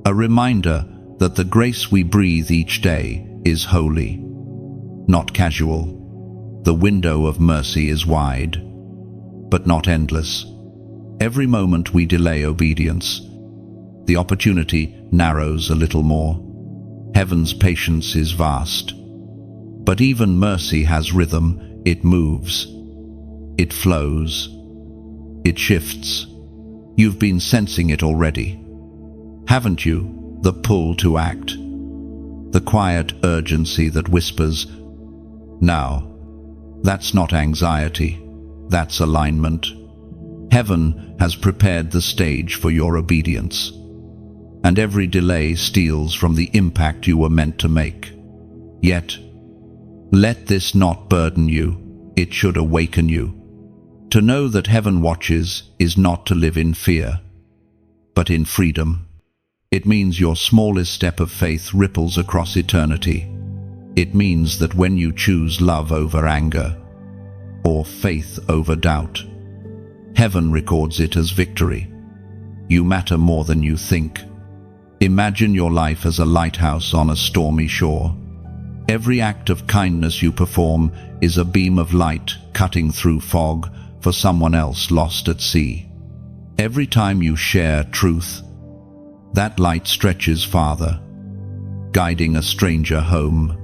A reminder that the grace we breathe each day is holy, not casual. The window of mercy is wide, but not endless. Every moment we delay obedience, the opportunity narrows a little more. Heaven's patience is vast, but even mercy has rhythm. It moves, it flows, it shifts. You've been sensing it already, haven't you? The pull to act, the quiet urgency that whispers, now. That's not anxiety, that's alignment. Heaven has prepared the stage for your obedience, and every delay steals from the impact you were meant to make. Yet, let this not burden you, it should awaken you. To know that heaven watches is not to live in fear, but in freedom. It means your smallest step of faith ripples across eternity. It means that when you choose love over anger, or faith over doubt, heaven records it as victory. You matter more than you think. Imagine your life as a lighthouse on a stormy shore. Every act of kindness you perform is a beam of light cutting through fog for someone else lost at sea. Every time you share truth, that light stretches farther, guiding a stranger home.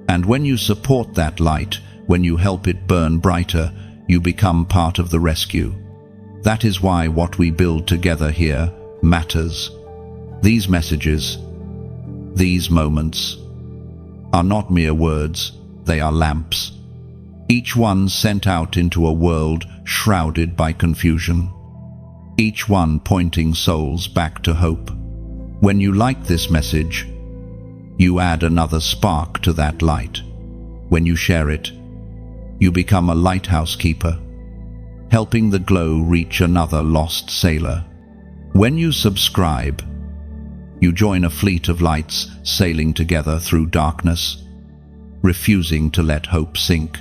And when you support that light, when you help it burn brighter, you become part of the rescue. That is why what we build together here matters. These messages, these moments, are not mere words, they are lamps. Each one sent out into a world shrouded by confusion. Each one pointing souls back to hope. When you like this message, you add another spark to that light. When you share it, you become a lighthouse keeper, helping the glow reach another lost sailor. When you subscribe, you join a fleet of lights sailing together through darkness, refusing to let hope sink.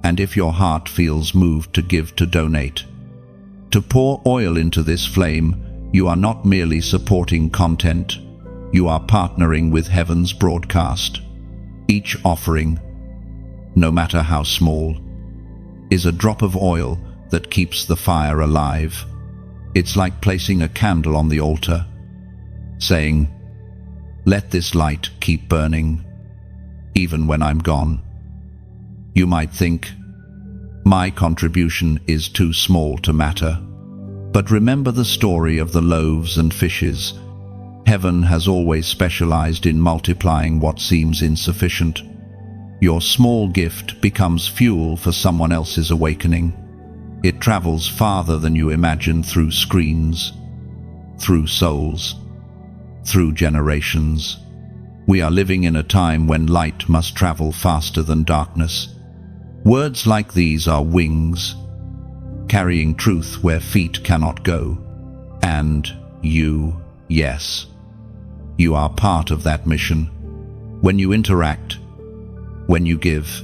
And if your heart feels moved to give, to donate, to pour oil into this flame, you are not merely supporting content, you are partnering with heaven's broadcast. Each offering, no matter how small, is a drop of oil that keeps the fire alive. It's like placing a candle on the altar, saying, "Let this light keep burning, even when I'm gone." You might think, my contribution is too small to matter. But remember the story of the loaves and fishes. Heaven has always specialized in multiplying what seems insufficient. Your small gift becomes fuel for someone else's awakening. It travels farther than you imagine, through screens, through souls, through generations. We are living in a time when light must travel faster than darkness. Words like these are wings, carrying truth where feet cannot go. And you, yes, you are part of that mission. When you interact, when you give,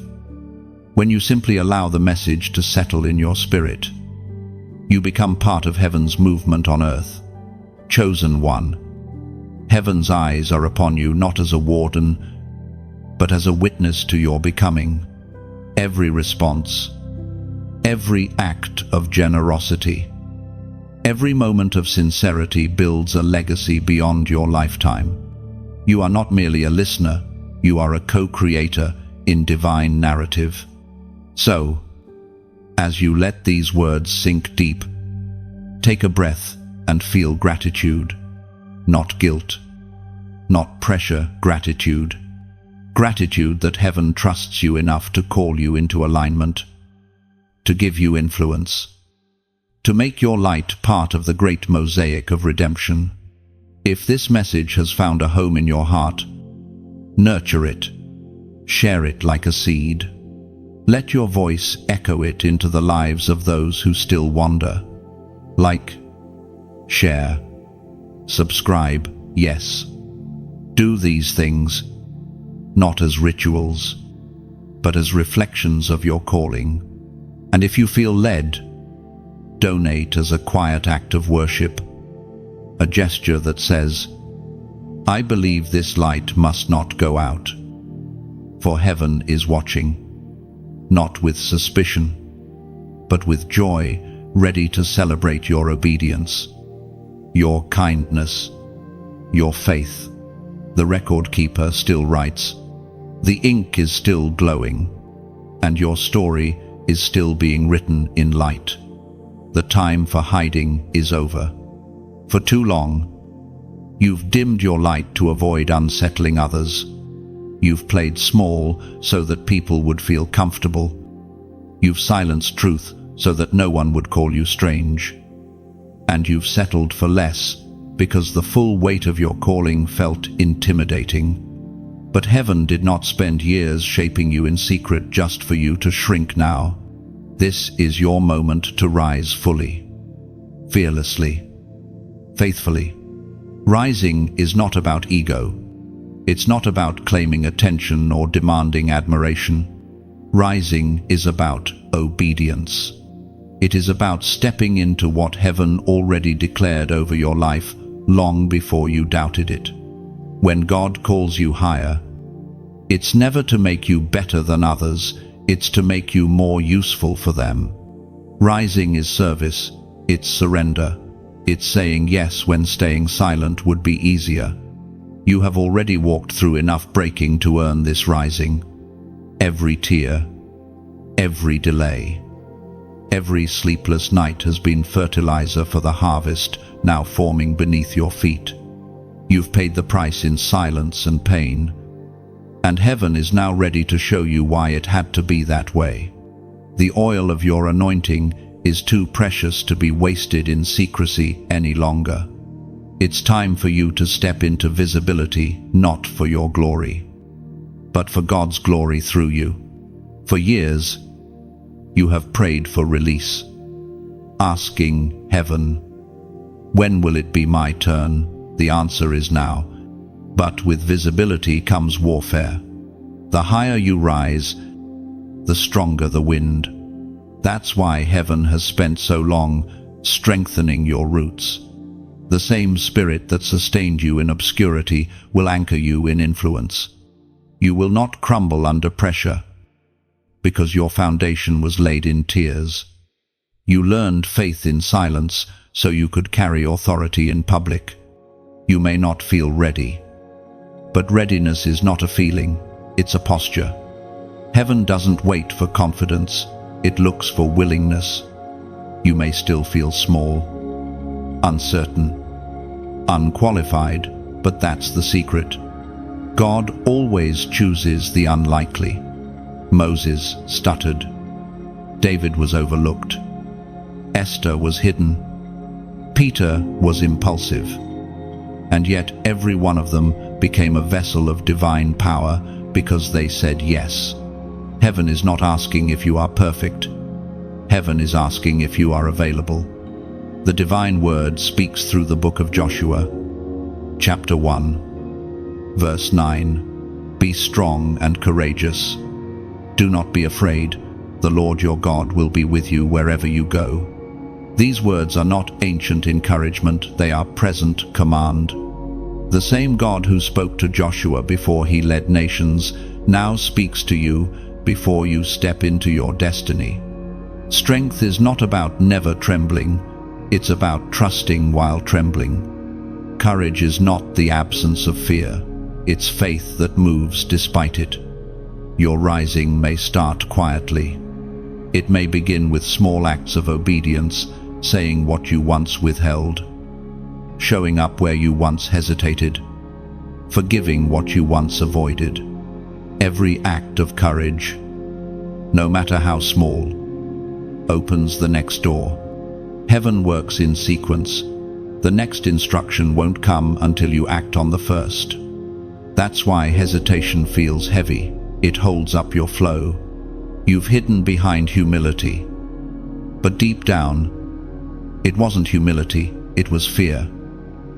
when you simply allow the message to settle in your spirit, you become part of heaven's movement on earth. Chosen one. Heaven's eyes are upon you not as a warden, but as a witness to your becoming. Every response, every act of generosity, every moment of sincerity builds a legacy beyond your lifetime. You are not merely a listener, you are a co-creator in divine narrative. So, as you let these words sink deep, take a breath and feel gratitude. Not guilt, not pressure, gratitude. Gratitude that heaven trusts you enough to call you into alignment, to give you influence, to make your light part of the great mosaic of redemption. If this message has found a home in your heart, nurture it, share it like a seed. Let your voice echo it into the lives of those who still wander. Like, share, subscribe, yes. Do these things, not as rituals, but as reflections of your calling. And if you feel led, donate as a quiet act of worship, a gesture that says, "I believe this light must not go out, for heaven is watching," not with suspicion, but with joy, ready to celebrate your obedience, your kindness, your faith. The record keeper still writes, the ink is still glowing, and your story is still being written in light. The time for hiding is over. For too long, you've dimmed your light to avoid unsettling others. You've played small so that people would feel comfortable. You've silenced truth so that no one would call you strange. And you've settled for less because the full weight of your calling felt intimidating. But heaven did not spend years shaping you in secret just for you to shrink now. This is your moment to rise fully, fearlessly, faithfully, Rising is not about ego. It's not about claiming attention or demanding admiration. Rising is about obedience. It is about stepping into what heaven already declared over your life long before you doubted it. When God calls you higher, it's never to make you better than others, it's to make you more useful for them. Rising is service, it's surrender. It's saying yes when staying silent would be easier. You have already walked through enough breaking to earn this rising. Every tear, every delay, every sleepless night has been fertilizer for the harvest now forming beneath your feet. You've paid the price in silence and pain, and heaven is now ready to show you why it had to be that way. The oil of your anointing is too precious to be wasted in secrecy any longer. It's time for you to step into visibility, not for your glory, but for God's glory through you. For years, you have prayed for release, asking heaven, when will it be my turn? The answer is now. But with visibility comes warfare. The higher you rise, the stronger the wind. That's why heaven has spent so long strengthening your roots. The same spirit that sustained you in obscurity will anchor you in influence. You will not crumble under pressure, because your foundation was laid in tears. You learned faith in silence so you could carry authority in public. You may not feel ready, but readiness is not a feeling, it's a posture. Heaven doesn't wait for confidence, it looks for willingness. You may still feel small, uncertain, unqualified, but that's the secret. God always chooses the unlikely. Moses stuttered. David was overlooked. Esther was hidden. Peter was impulsive. And yet every one of them became a vessel of divine power because they said yes. Heaven is not asking if you are perfect. Heaven is asking if you are available. The divine word speaks through the book of Joshua, chapter 1, verse 9. Be strong and courageous. Do not be afraid. The Lord your God will be with you wherever you go. These words are not ancient encouragement, they are present command. The same God who spoke to Joshua before he led nations now speaks to you before you step into your destiny. Strength is not about never trembling, it's about trusting while trembling. Courage is not the absence of fear, it's faith that moves despite it. Your rising may start quietly. It may begin with small acts of obedience, saying what you once withheld, showing up where you once hesitated, forgiving what you once avoided. Every act of courage, no matter how small, opens the next door. Heaven works in sequence. The next instruction won't come until you act on the first. That's why hesitation feels heavy. It holds up your flow. You've hidden behind humility. But deep down, it wasn't humility, it was fear.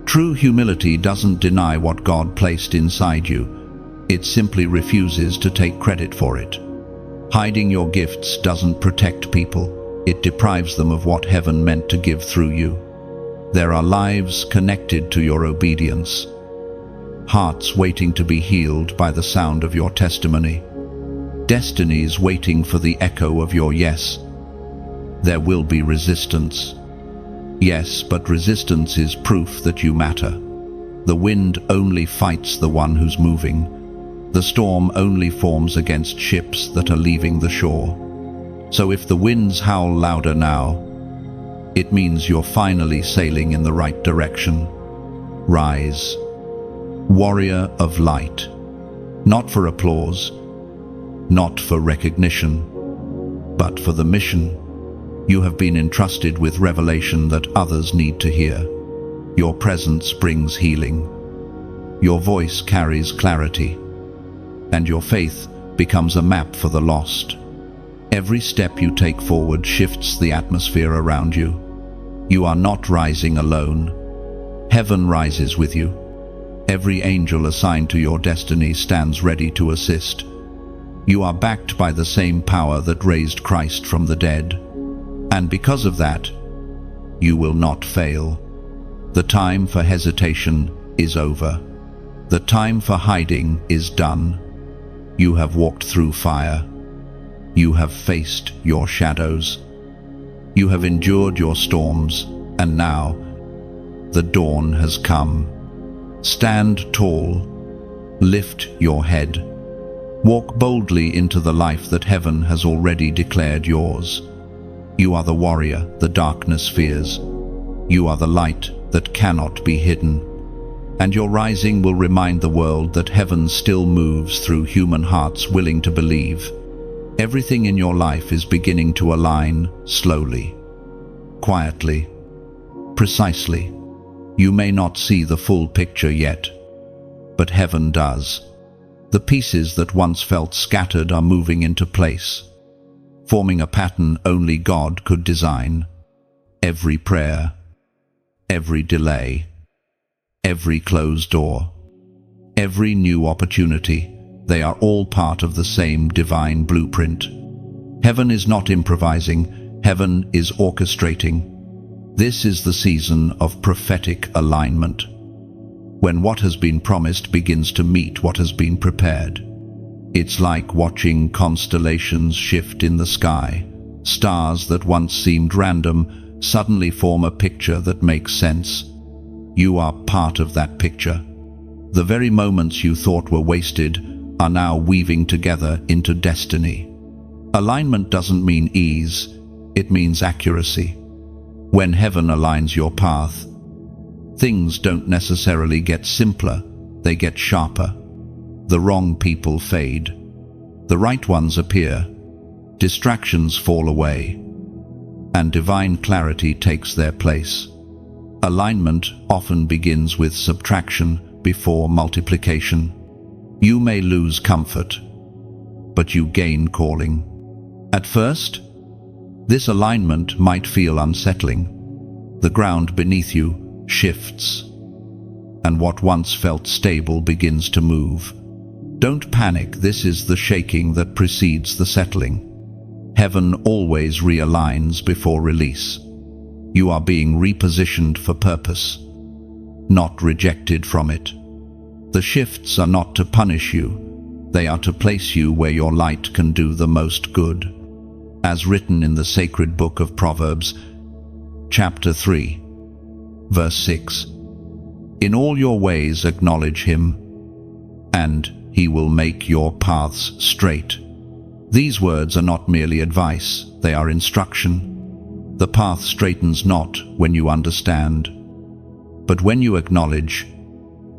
True humility doesn't deny what God placed inside you. It simply refuses to take credit for it. Hiding your gifts doesn't protect people. It deprives them of what heaven meant to give through you. There are lives connected to your obedience. Hearts waiting to be healed by the sound of your testimony. Destinies waiting for the echo of your yes. There will be resistance. Yes, but resistance is proof that you matter. The wind only fights the one who's moving. The storm only forms against ships that are leaving the shore. So if the winds howl louder now, it means you're finally sailing in the right direction. Rise, warrior of light. Not for applause, not for recognition, but for the mission. You have been entrusted with revelation that others need to hear. Your presence brings healing. Your voice carries clarity. And your faith becomes a map for the lost. Every step you take forward shifts the atmosphere around you. You are not rising alone. Heaven rises with you. Every angel assigned to your destiny stands ready to assist. You are backed by the same power that raised Christ from the dead. And because of that, you will not fail. The time for hesitation is over. The time for hiding is done. You have walked through fire. You have faced your shadows. You have endured your storms, and now the dawn has come. Stand tall. Lift your head. Walk boldly into the life that heaven has already declared yours. You are the warrior the darkness fears. You are the light that cannot be hidden. And your rising will remind the world that heaven still moves through human hearts willing to believe. Everything in your life is beginning to align slowly, quietly, precisely. You may not see the full picture yet, but heaven does. The pieces that once felt scattered are moving into place, forming a pattern only God could design. Every prayer, every delay, every closed door, every new opportunity, they are all part of the same divine blueprint. Heaven is not improvising, heaven is orchestrating. This is the season of prophetic alignment, when what has been promised begins to meet what has been prepared. It's like watching constellations shift in the sky. Stars that once seemed random suddenly form a picture that makes sense. You are part of that picture. The very moments you thought were wasted are now weaving together into destiny. Alignment doesn't mean ease, it means accuracy. When heaven aligns your path, things don't necessarily get simpler, they get sharper. The wrong people fade. The right ones appear. Distractions fall away. And divine clarity takes their place. Alignment often begins with subtraction before multiplication. You may lose comfort, but you gain calling. At first, this alignment might feel unsettling. The ground beneath you shifts, and what once felt stable begins to move. Don't panic, this is the shaking that precedes the settling. Heaven always realigns before release. You are being repositioned for purpose, not rejected from it. The shifts are not to punish you, they are to place you where your light can do the most good. As written in the sacred book of Proverbs, chapter 3, verse 6. In all your ways acknowledge him, and he will make your paths straight. These words are not merely advice, they are instruction. The path straightens not when you understand, but when you acknowledge.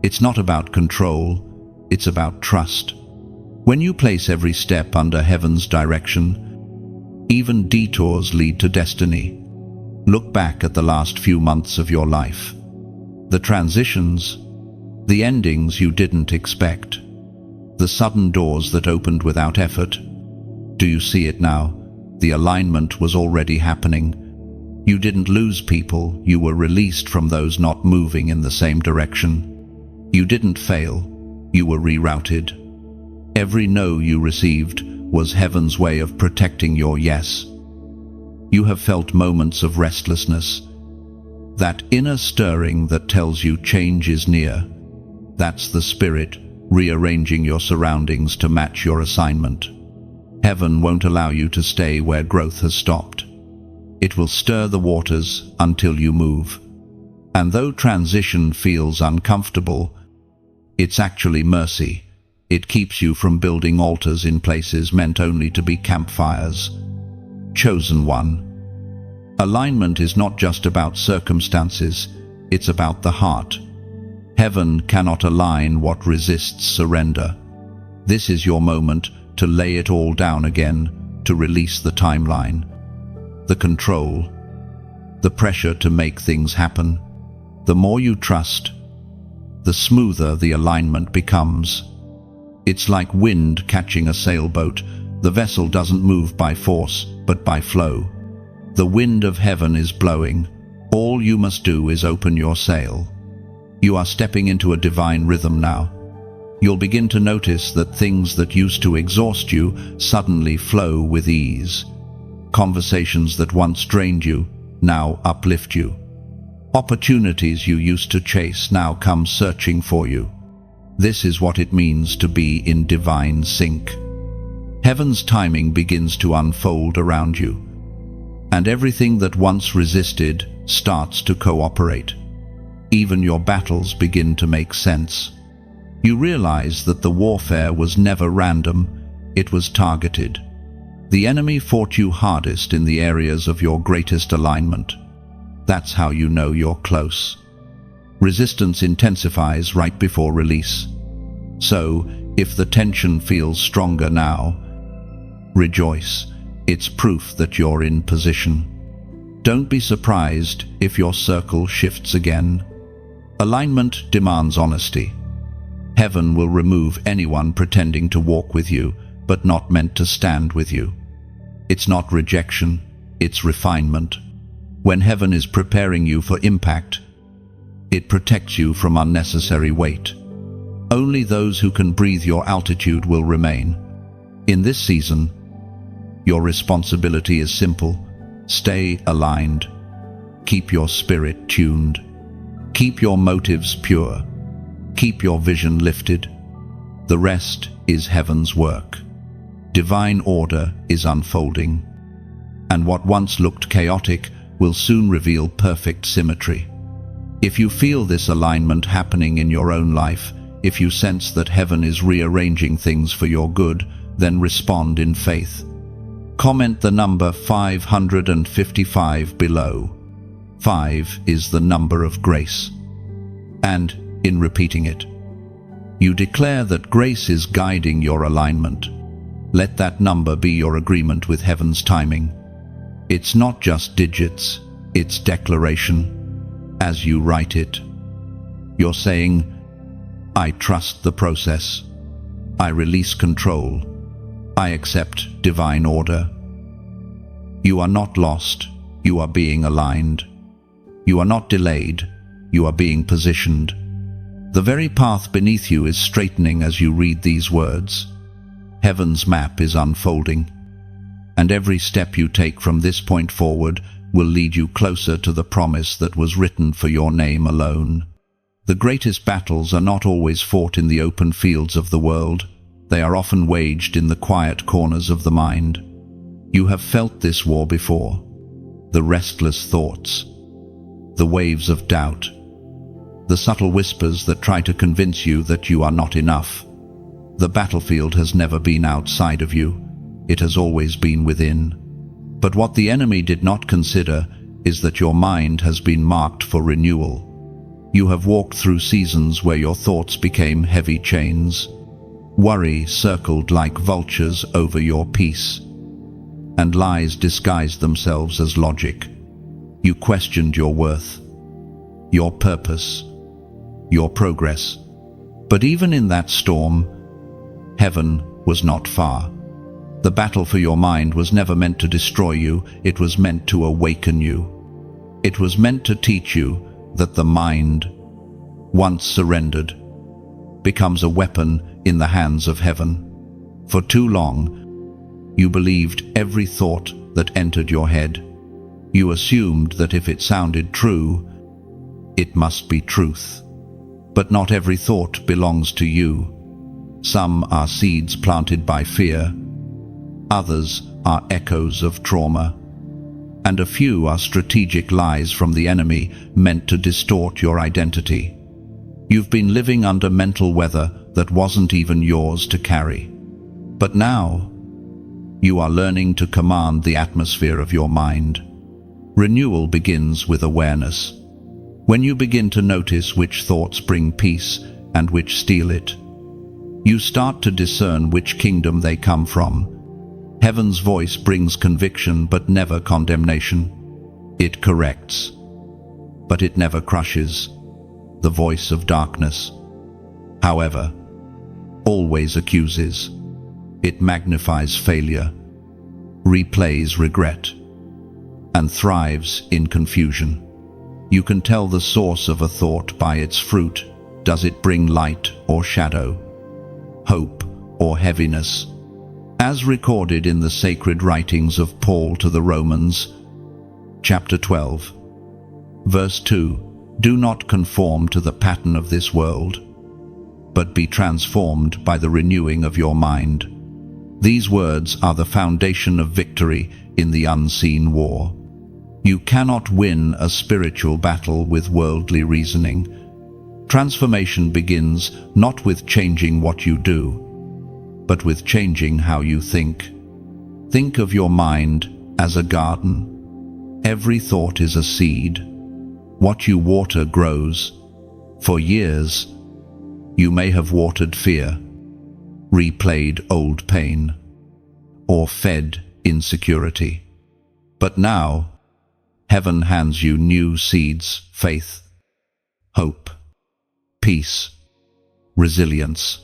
It's not about control, it's about trust. When you place every step under heaven's direction, even detours lead to destiny. Look back at the last few months of your life. The transitions, the endings you didn't expect, the sudden doors that opened without effort. Do you see it now? The alignment was already happening. You didn't lose people, you were released from those not moving in the same direction. You didn't fail, you were rerouted. Every no you received was heaven's way of protecting your yes. You have felt moments of restlessness, that inner stirring that tells you change is near. That's the Spirit rearranging your surroundings to match your assignment. Heaven won't allow you to stay where growth has stopped. It will stir the waters until you move. And though transition feels uncomfortable, it's actually mercy. It keeps you from building altars in places meant only to be campfires. Chosen one. Alignment is not just about circumstances, it's about the heart. Heaven cannot align what resists surrender. This is your moment to lay it all down again, to release the timeline, the control, the pressure to make things happen. The more you trust, the smoother the alignment becomes. It's like wind catching a sailboat. The vessel doesn't move by force, but by flow. The wind of heaven is blowing. All you must do is open your sail. You are stepping into a divine rhythm now. You'll begin to notice that things that used to exhaust you suddenly flow with ease. Conversations that once drained you now uplift you. Opportunities you used to chase now come searching for you. This is what it means to be in divine sync. Heaven's timing begins to unfold around you, and everything that once resisted starts to cooperate. Even your battles begin to make sense. You realize that the warfare was never random, it was targeted. The enemy fought you hardest in the areas of your greatest alignment. That's how you know you're close. Resistance intensifies right before release. So, if the tension feels stronger now, rejoice. It's proof that you're in position. Don't be surprised if your circle shifts again. Alignment demands honesty. Heaven will remove anyone pretending to walk with you, but not meant to stand with you. It's not rejection, it's refinement. When heaven is preparing you for impact, it protects you from unnecessary weight. Only those who can breathe your altitude will remain. In this season, your responsibility is simple. Stay aligned. Keep your spirit tuned. Keep your motives pure. Keep your vision lifted. The rest is heaven's work. Divine order is unfolding, and what once looked chaotic will soon reveal perfect symmetry. If you feel this alignment happening in your own life, if you sense that heaven is rearranging things for your good, then respond in faith. Comment the number 555 below. 5 is the number of grace. And, in repeating it, you declare that grace is guiding your alignment. Let that number be your agreement with heaven's timing. It's not just digits, it's declaration. As you write it, you're saying, I trust the process. I release control. I accept divine order. You are not lost, you are being aligned. You are not delayed, you are being positioned. The very path beneath you is straightening as you read these words. Heaven's map is unfolding, and every step you take from this point forward will lead you closer to the promise that was written for your name alone. The greatest battles are not always fought in the open fields of the world. They are often waged in the quiet corners of the mind. You have felt this war before. The restless thoughts, the waves of doubt, the subtle whispers that try to convince you that you are not enough. The battlefield has never been outside of you. It has always been within. But what the enemy did not consider is that your mind has been marked for renewal. You have walked through seasons where your thoughts became heavy chains. Worry circled like vultures over your peace, and lies disguised themselves as logic. You questioned your worth, your purpose, your progress. But even in that storm, heaven was not far. The battle for your mind was never meant to destroy you, it was meant to awaken you. It was meant to teach you that the mind, once surrendered, becomes a weapon in the hands of heaven. For too long, you believed every thought that entered your head. You assumed that if it sounded true, it must be truth. But not every thought belongs to you. Some are seeds planted by fear, others are echoes of trauma, and a few are strategic lies from the enemy meant to distort your identity. You've been living under mental weather that wasn't even yours to carry. But now, you are learning to command the atmosphere of your mind. Renewal begins with awareness. When you begin to notice which thoughts bring peace and which steal it, you start to discern which kingdom they come from. Heaven's voice brings conviction but never condemnation. It corrects, but it never crushes. The voice of darkness, however, always accuses. It magnifies failure, replays regret, and thrives in confusion. You can tell the source of a thought by its fruit. Does it bring light or shadow, hope or heaviness? As recorded in the sacred writings of Paul to the Romans, chapter 12, verse 2, "Do not conform to the pattern of this world, but be transformed by the renewing of your mind." These words are the foundation of victory in the unseen war. You cannot win a spiritual battle with worldly reasoning. Transformation begins not with changing what you do, but with changing how you think. Think of your mind as a garden. Every thought is a seed. What you water grows. For years, you may have watered fear, replayed old pain, or fed insecurity. But now, heaven hands you new seeds: faith, hope, peace, resilience.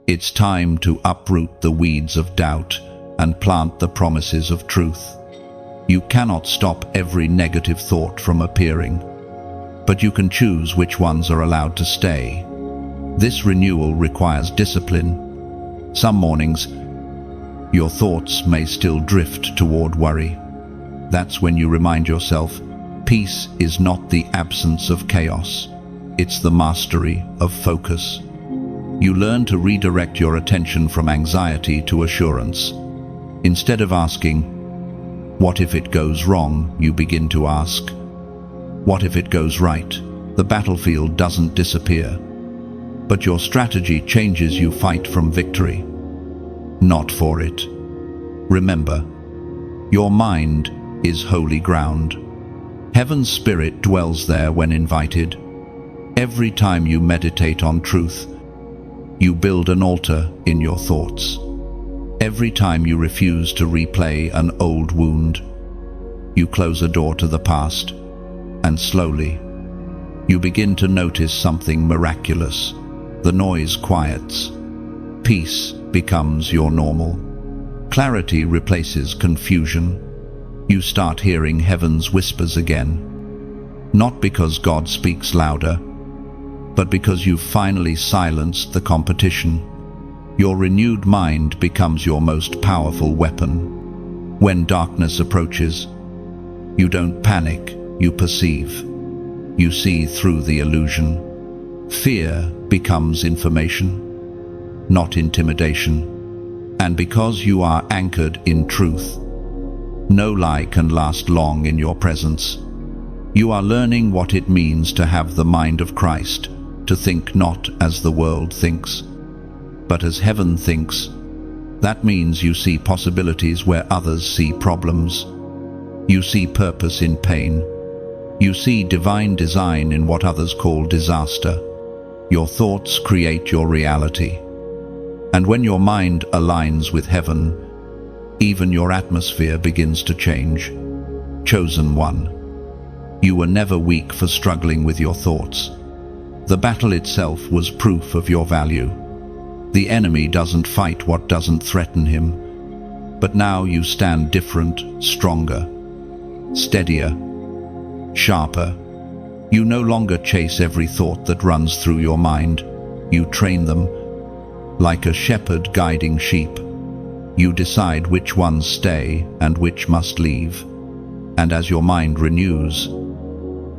It's time to uproot the weeds of doubt and plant the promises of truth. You cannot stop every negative thought from appearing, but you can choose which ones are allowed to stay. This renewal requires discipline. Some mornings, your thoughts may still drift toward worry. That's when you remind yourself, peace is not the absence of chaos, it's the mastery of focus. You learn to redirect your attention from anxiety to assurance. Instead of asking, "What if it goes wrong?" you begin to ask, "What if it goes right?" The battlefield doesn't disappear, but your strategy changes. You fight from victory, not for it. Remember, your mind is holy ground. Heaven's Spirit dwells there when invited. Every time you meditate on truth, you build an altar in your thoughts. Every time you refuse to replay an old wound, you close a door to the past, and slowly, you begin to notice something miraculous. The noise quiets. Peace becomes your normal. Clarity replaces confusion. You start hearing heaven's whispers again. Not because God speaks louder, but because you've finally silenced the competition. Your renewed mind becomes your most powerful weapon. When darkness approaches, you don't panic, you perceive. You see through the illusion. Fear becomes information, not intimidation. And because you are anchored in truth, no lie can last long in your presence. You are learning what it means to have the mind of Christ, to think not as the world thinks, but as heaven thinks. That means you see possibilities where others see problems. You see purpose in pain. You see divine design in what others call disaster. Your thoughts create your reality. And when your mind aligns with heaven, even your atmosphere begins to change. Chosen one, you were never weak for struggling with your thoughts. The battle itself was proof of your value. The enemy doesn't fight what doesn't threaten him. But now you stand different, stronger, steadier, sharper. You no longer chase every thought that runs through your mind. You train them. Like a shepherd guiding sheep, you decide which ones stay and which must leave. And as your mind renews,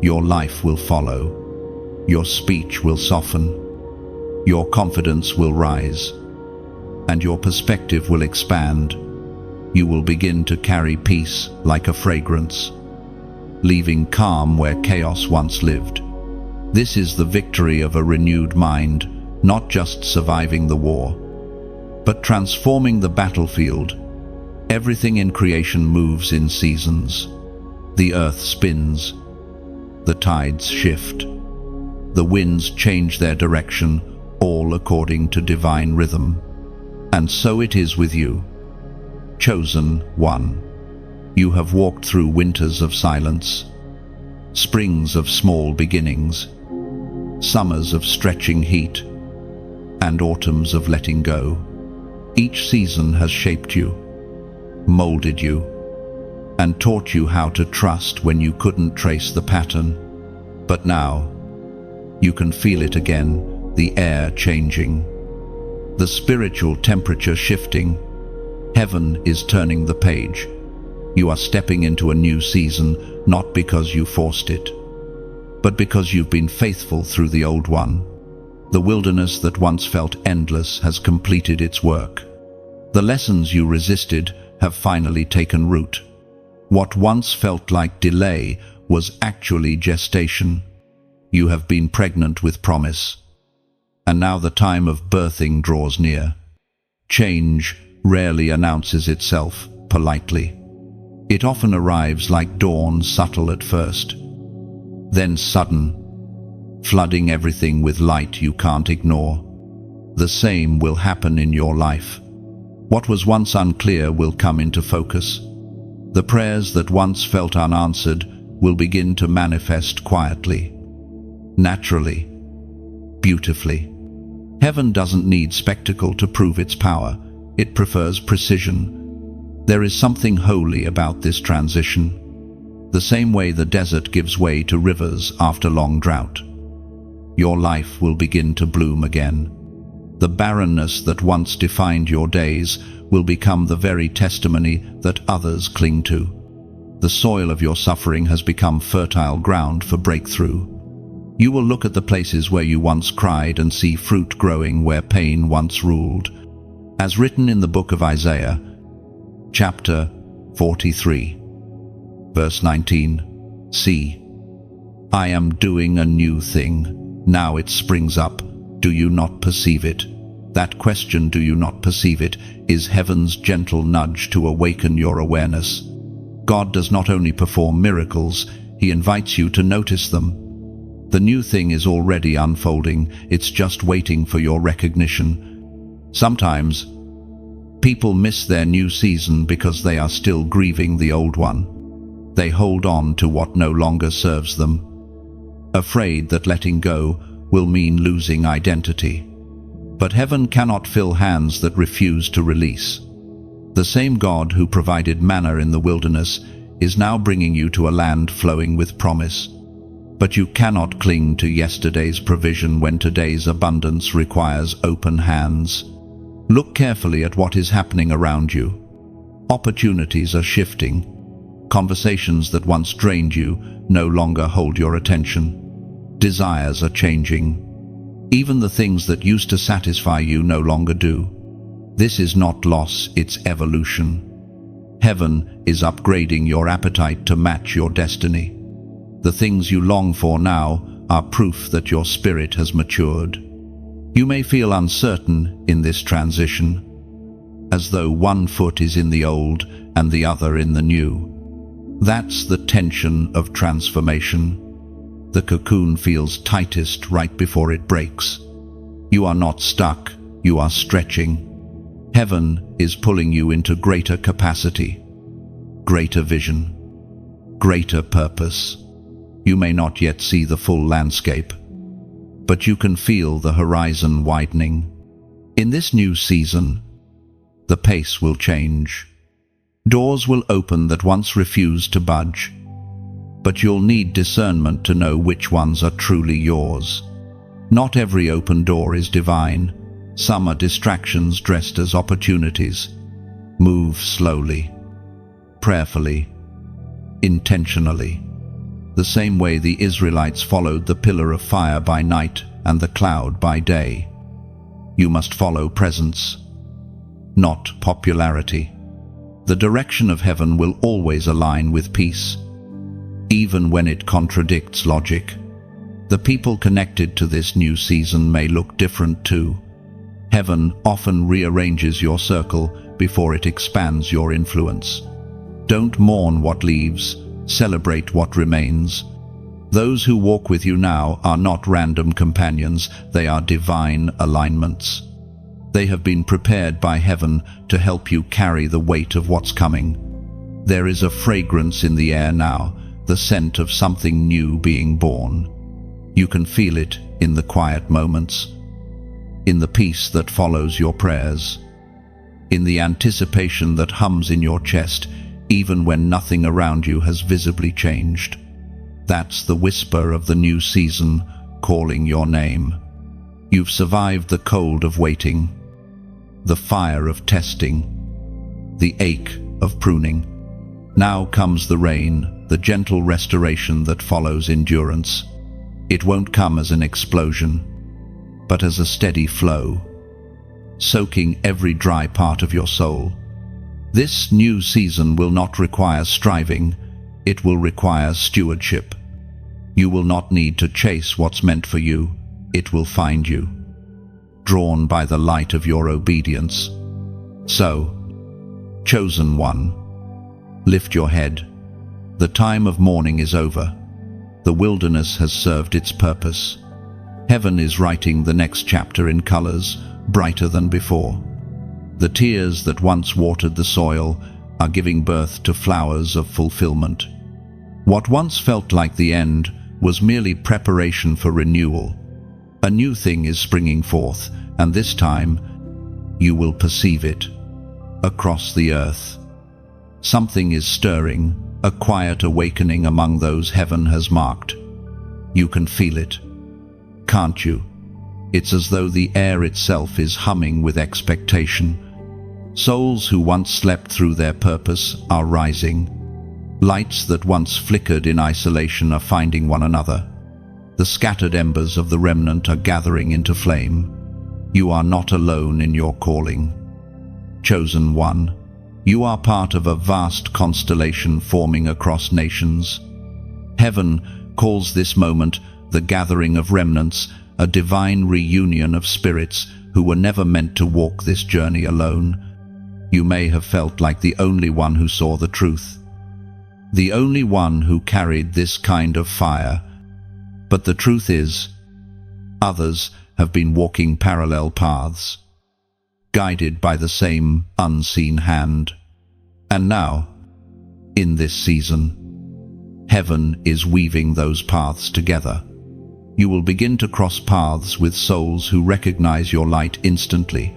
your life will follow. Your speech will soften. Your confidence will rise. And your perspective will expand. You will begin to carry peace like a fragrance, leaving calm where chaos once lived. This is the victory of a renewed mind, not just surviving the war, but transforming the battlefield. Everything in creation moves in seasons. The earth spins. The tides shift. The winds change their direction, all according to divine rhythm. And so it is with you. Chosen one. You have walked through winters of silence, springs of small beginnings, summers of stretching heat, and autumns of letting go. Each season has shaped you, molded you, and taught you how to trust when you couldn't trace the pattern. But now, you can feel it again, the air changing, the spiritual temperature shifting. Heaven is turning the page. You are stepping into a new season, not because you forced it, but because you've been faithful through the old one. The wilderness that once felt endless has completed its work. The lessons you resisted have finally taken root. What once felt like delay was actually gestation. You have been pregnant with promise, and now the time of birthing draws near. Change rarely announces itself politely. It often arrives like dawn, subtle at first, then sudden, flooding everything with light you can't ignore. The same will happen in your life. What was once unclear will come into focus. The prayers that once felt unanswered will begin to manifest quietly, naturally, beautifully. Heaven doesn't need spectacle to prove its power. It prefers precision. There is something holy about this transition. The same way the desert gives way to rivers after long drought, your life will begin to bloom again. The barrenness that once defined your days will become the very testimony that others cling to. The soil of your suffering has become fertile ground for breakthrough. You will look at the places where you once cried and see fruit growing where pain once ruled. As written in the book of Isaiah, chapter 43, verse 19, "See, I am doing a new thing. Now it springs up. Do you not perceive it?" That question, do you not perceive it, is heaven's gentle nudge to awaken your awareness. God does not only perform miracles, He invites you to notice them. The new thing is already unfolding. It's just waiting for your recognition. Sometimes, people miss their new season because they are still grieving the old one. They hold on to what no longer serves them, afraid that letting go will mean losing identity. But heaven cannot fill hands that refuse to release. The same God who provided manna in the wilderness is now bringing you to a land flowing with promise. But you cannot cling to yesterday's provision when today's abundance requires open hands. Look carefully at what is happening around you. Opportunities are shifting. Conversations that once drained you no longer hold your attention. Desires are changing. Even the things that used to satisfy you no longer do. This is not loss, it's evolution. Heaven is upgrading your appetite to match your destiny. The things you long for now are proof that your spirit has matured. You may feel uncertain in this transition, as though one foot is in the old and the other in the new. That's the tension of transformation. The cocoon feels tightest right before it breaks. You are not stuck, you are stretching. Heaven is pulling you into greater capacity, greater vision, greater purpose. You may not yet see the full landscape, but you can feel the horizon widening. In this new season, the pace will change. Doors will open that once refused to budge, but you'll need discernment to know which ones are truly yours. Not every open door is divine. Some are distractions dressed as opportunities. Move slowly, prayerfully, intentionally. The same way the Israelites followed the pillar of fire by night and the cloud by day. You must follow presence, not popularity. The direction of heaven will always align with peace, even when it contradicts logic. The people connected to this new season may look different too. Heaven often rearranges your circle before it expands your influence. Don't mourn what leaves, celebrate what remains. Those who walk with you now are not random companions, they are divine alignments. They have been prepared by heaven to help you carry the weight of what's coming. There is a fragrance in the air now, the scent of something new being born. You can feel it in the quiet moments, in the peace that follows your prayers, in the anticipation that hums in your chest even when nothing around you has visibly changed. That's the whisper of the new season calling your name. You've survived the cold of waiting, the fire of testing, the ache of pruning. Now comes the rain, the gentle restoration that follows endurance. It won't come as an explosion, but as a steady flow, soaking every dry part of your soul. This new season will not require striving, it will require stewardship. You will not need to chase what's meant for you, it will find you, drawn by the light of your obedience. So, chosen one, lift your head. The time of mourning is over. The wilderness has served its purpose. Heaven is writing the next chapter in colors, brighter than before. The tears that once watered the soil are giving birth to flowers of fulfillment. What once felt like the end was merely preparation for renewal. A new thing is springing forth, and this time you will perceive it. Across the earth, something is stirring, a quiet awakening among those heaven has marked. You can feel it, can't you? It's as though the air itself is humming with expectation. Souls who once slept through their purpose are rising. Lights that once flickered in isolation are finding one another. The scattered embers of the remnant are gathering into flame. You are not alone in your calling. Chosen one, you are part of a vast constellation forming across nations. Heaven calls this moment the gathering of remnants, a divine reunion of spirits who were never meant to walk this journey alone. You may have felt like the only one who saw the truth, the only one who carried this kind of fire. But the truth is, others have been walking parallel paths, guided by the same unseen hand. And now, in this season, heaven is weaving those paths together. You will begin to cross paths with souls who recognize your light instantly.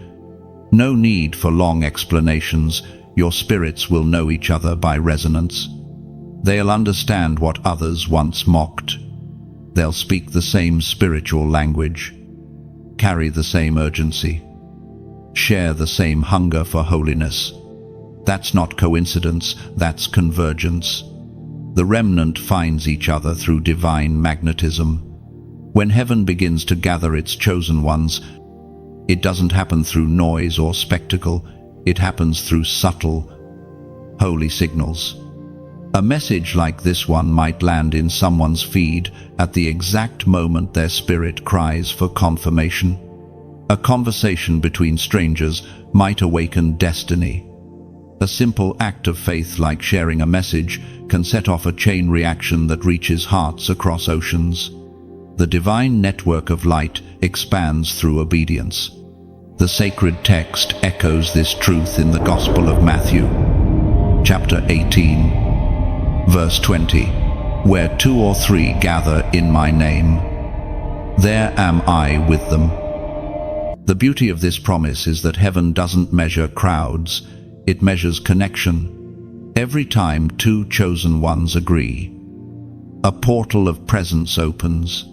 No need for long explanations, your spirits will know each other by resonance. They'll understand what others once mocked. They'll speak the same spiritual language, carry the same urgency, share the same hunger for holiness. That's not coincidence, that's convergence. The remnant finds each other through divine magnetism. When heaven begins to gather its chosen ones, it doesn't happen through noise or spectacle, it happens through subtle, holy signals. A message like this one might land in someone's feed at the exact moment their spirit cries for confirmation. A conversation between strangers might awaken destiny. A simple act of faith like sharing a message can set off a chain reaction that reaches hearts across oceans. The divine network of light expands through obedience. The sacred text echoes this truth in the Gospel of Matthew, chapter 18, verse 20, "Where 2 or 3 gather in my name, there am I with them." The beauty of this promise is that heaven doesn't measure crowds, it measures connection. Every time 2 chosen ones agree, a portal of presence opens.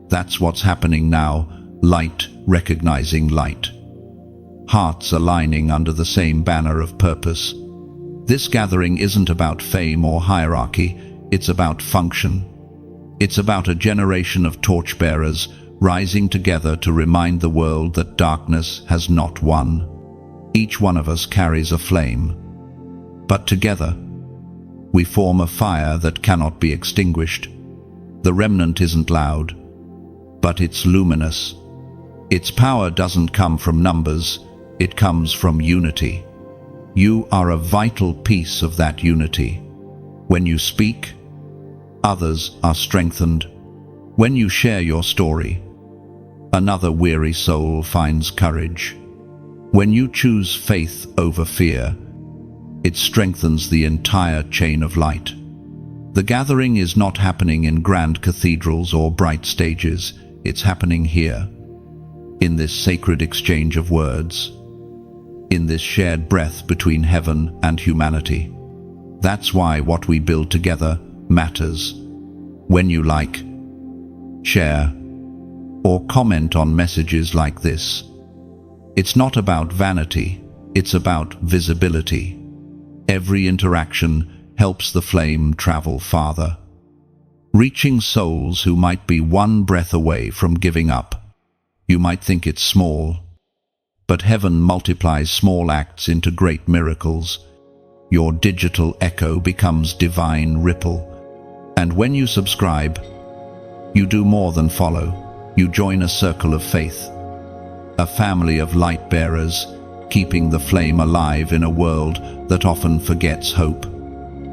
That's what's happening now, light recognizing light. Hearts aligning under the same banner of purpose. This gathering isn't about fame or hierarchy, it's about function. It's about a generation of torchbearers rising together to remind the world that darkness has not won. Each one of us carries a flame, but together we form a fire that cannot be extinguished. The remnant isn't loud, but it's luminous. Its power doesn't come from numbers, it comes from unity. You are a vital piece of that unity. When you speak, others are strengthened. When you share your story, another weary soul finds courage. When you choose faith over fear, it strengthens the entire chain of light. The gathering is not happening in grand cathedrals or bright stages, it's happening here, in this sacred exchange of words, in this shared breath between heaven and humanity. That's why what we build together matters. When you like, share, or comment on messages like this, it's not about vanity, it's about visibility. Every interaction helps the flame travel farther, reaching souls who might be one breath away from giving up. You might think it's small, but heaven multiplies small acts into great miracles. Your digital echo becomes divine ripple. And when you subscribe, you do more than follow. You join a circle of faith, a family of light bearers, keeping the flame alive in a world that often forgets hope.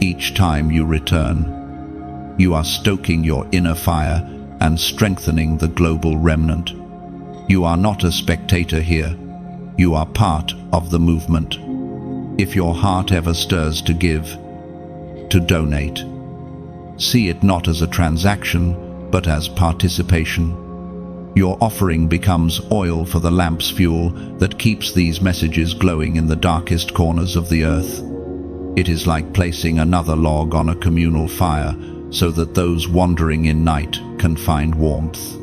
Each time you return, you are stoking your inner fire and strengthening the global remnant. You are not a spectator here. You are part of the movement. If your heart ever stirs to give, to donate, see it not as a transaction, but as participation. Your offering becomes oil for the lamp's fuel that keeps these messages glowing in the darkest corners of the earth. It is like placing another log on a communal fire so that those wandering in night can find warmth.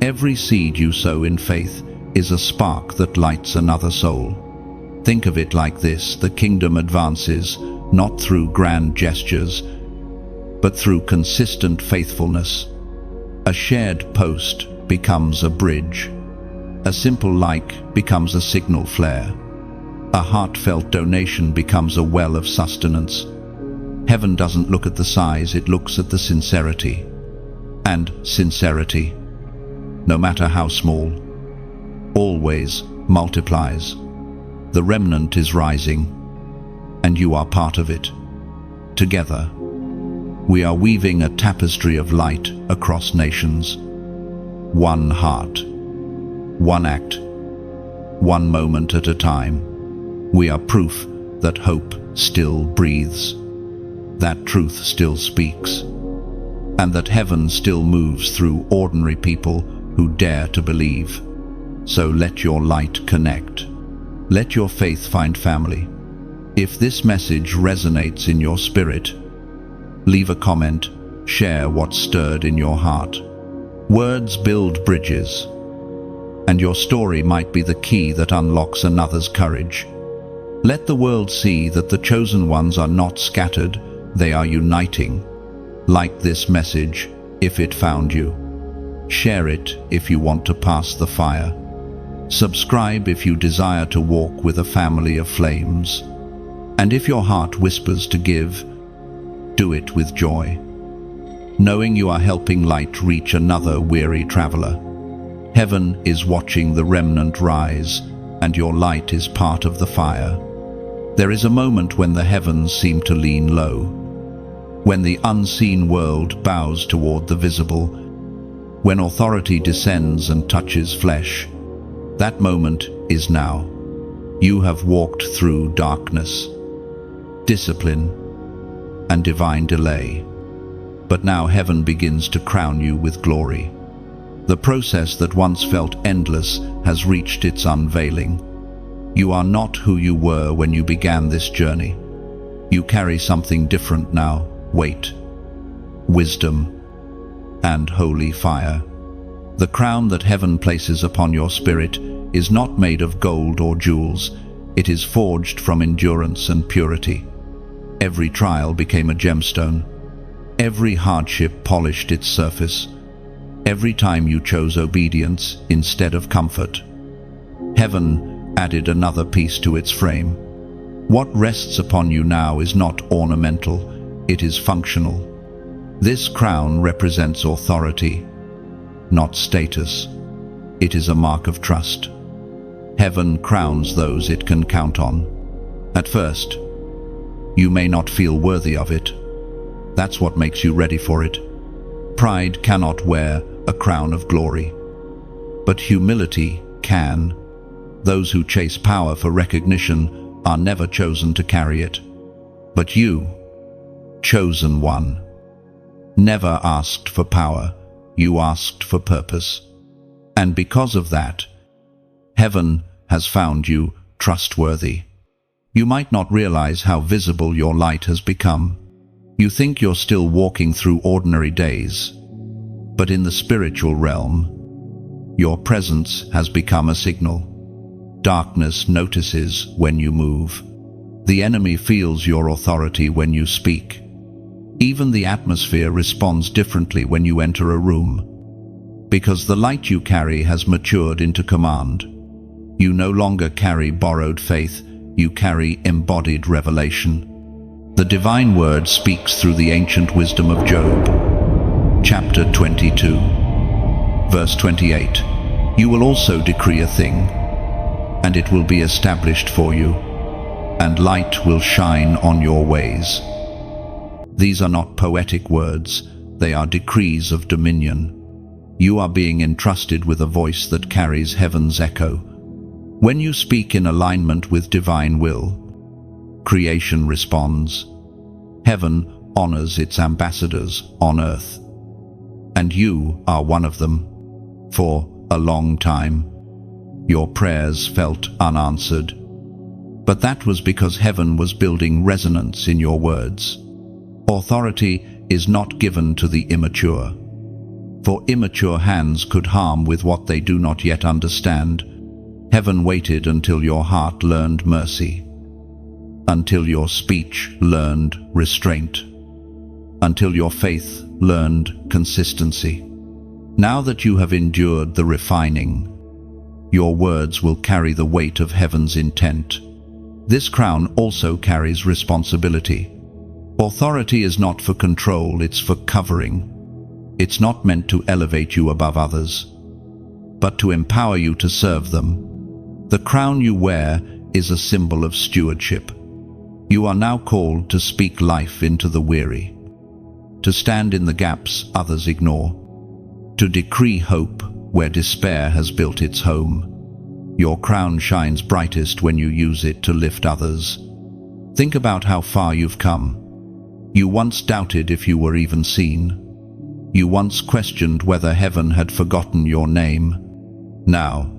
Every seed you sow in faith is a spark that lights another soul. Think of it like this: the kingdom advances not through grand gestures, but through consistent faithfulness. A shared post becomes a bridge. A simple like becomes a signal flare. A heartfelt donation becomes a well of sustenance. Heaven doesn't look at the size, it looks at the sincerity. And sincerity, no matter how small, always multiplies. The remnant is rising, and you are part of it. Together, we are weaving a tapestry of light across nations. One heart, one act, one moment at a time. We are proof that hope still breathes, that truth still speaks, and that heaven still moves through ordinary people who dare to believe. So let your light connect. Let your faith find family. If this message resonates in your spirit, leave a comment, share what stirred in your heart. Words build bridges, and your story might be the key that unlocks another's courage. Let the world see that the chosen ones are not scattered, they are uniting. Like this message if it found you. Share it if you want to pass the fire. Subscribe if you desire to walk with a family of flames. And if your heart whispers to give, do it with joy, knowing you are helping light reach another weary traveler. Heaven is watching the remnant rise, and your light is part of the fire. There is a moment when the heavens seem to lean low, when the unseen world bows toward the visible, when authority descends and touches flesh. That moment is now. You have walked through darkness, discipline, and divine delay. But now heaven begins to crown you with glory. The process that once felt endless has reached its unveiling. You are not who you were when you began this journey. You carry something different now: weight, wisdom, and holy fire. The crown that heaven places upon your spirit is not made of gold or jewels. It is forged from endurance and purity. Every trial became a gemstone. Every hardship polished its surface. Every time you chose obedience instead of comfort, heaven added another piece to its frame. What rests upon you now is not ornamental, it is functional. This crown represents authority, not status. It is a mark of trust. Heaven crowns those it can count on. At first, you may not feel worthy of it. That's what makes you ready for it. Pride cannot wear a crown of glory, but humility can. Those who chase power for recognition are never chosen to carry it. But you, chosen one, never asked for power, you asked for purpose. And because of that, heaven has found you trustworthy. You might not realize how visible your light has become. You think you're still walking through ordinary days, but in the spiritual realm, your presence has become a signal. Darkness notices when you move. The enemy feels your authority when you speak. Even the atmosphere responds differently when you enter a room, because the light you carry has matured into command. You no longer carry borrowed faith, you carry embodied revelation. The divine word speaks through the ancient wisdom of Job. Chapter 22, verse 28. You will also decree a thing, and it will be established for you, and light will shine on your ways. These are not poetic words, they are decrees of dominion. You are being entrusted with a voice that carries heaven's echo. When you speak in alignment with divine will, creation responds. Heaven honors its ambassadors on earth. And you are one of them. For a long time, your prayers felt unanswered. But that was because heaven was building resonance in your words. Authority is not given to the immature. For immature hands could harm with what they do not yet understand. Heaven waited until your heart learned mercy, until your speech learned restraint, until your faith learned consistency. Now that you have endured the refining, your words will carry the weight of heaven's intent. This crown also carries responsibility. Authority is not for control, it's for covering. It's not meant to elevate you above others, but to empower you to serve them. The crown you wear is a symbol of stewardship. You are now called to speak life into the weary, to stand in the gaps others ignore, to decree hope where despair has built its home. Your crown shines brightest when you use it to lift others. Think about how far you've come. You once doubted if you were even seen. You once questioned whether heaven had forgotten your name. Now,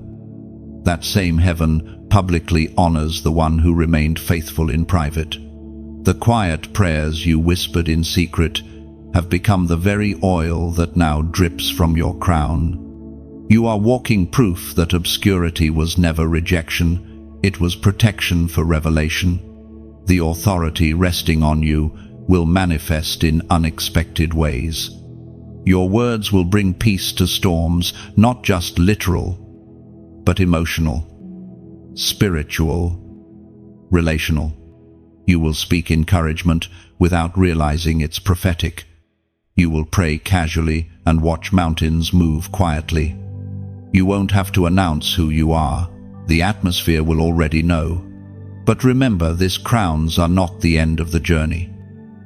that same heaven publicly honors the one who remained faithful in private. The quiet prayers you whispered in secret have become the very oil that now drips from your crown. You are walking proof that obscurity was never rejection, it was protection for revelation. The authority resting on you will manifest in unexpected ways. Your words will bring peace to storms, not just literal, but emotional, spiritual, relational. You will speak encouragement without realizing it's prophetic. You will pray casually and watch mountains move quietly. You won't have to announce who you are. The atmosphere will already know. But remember, these crowns are not the end of the journey.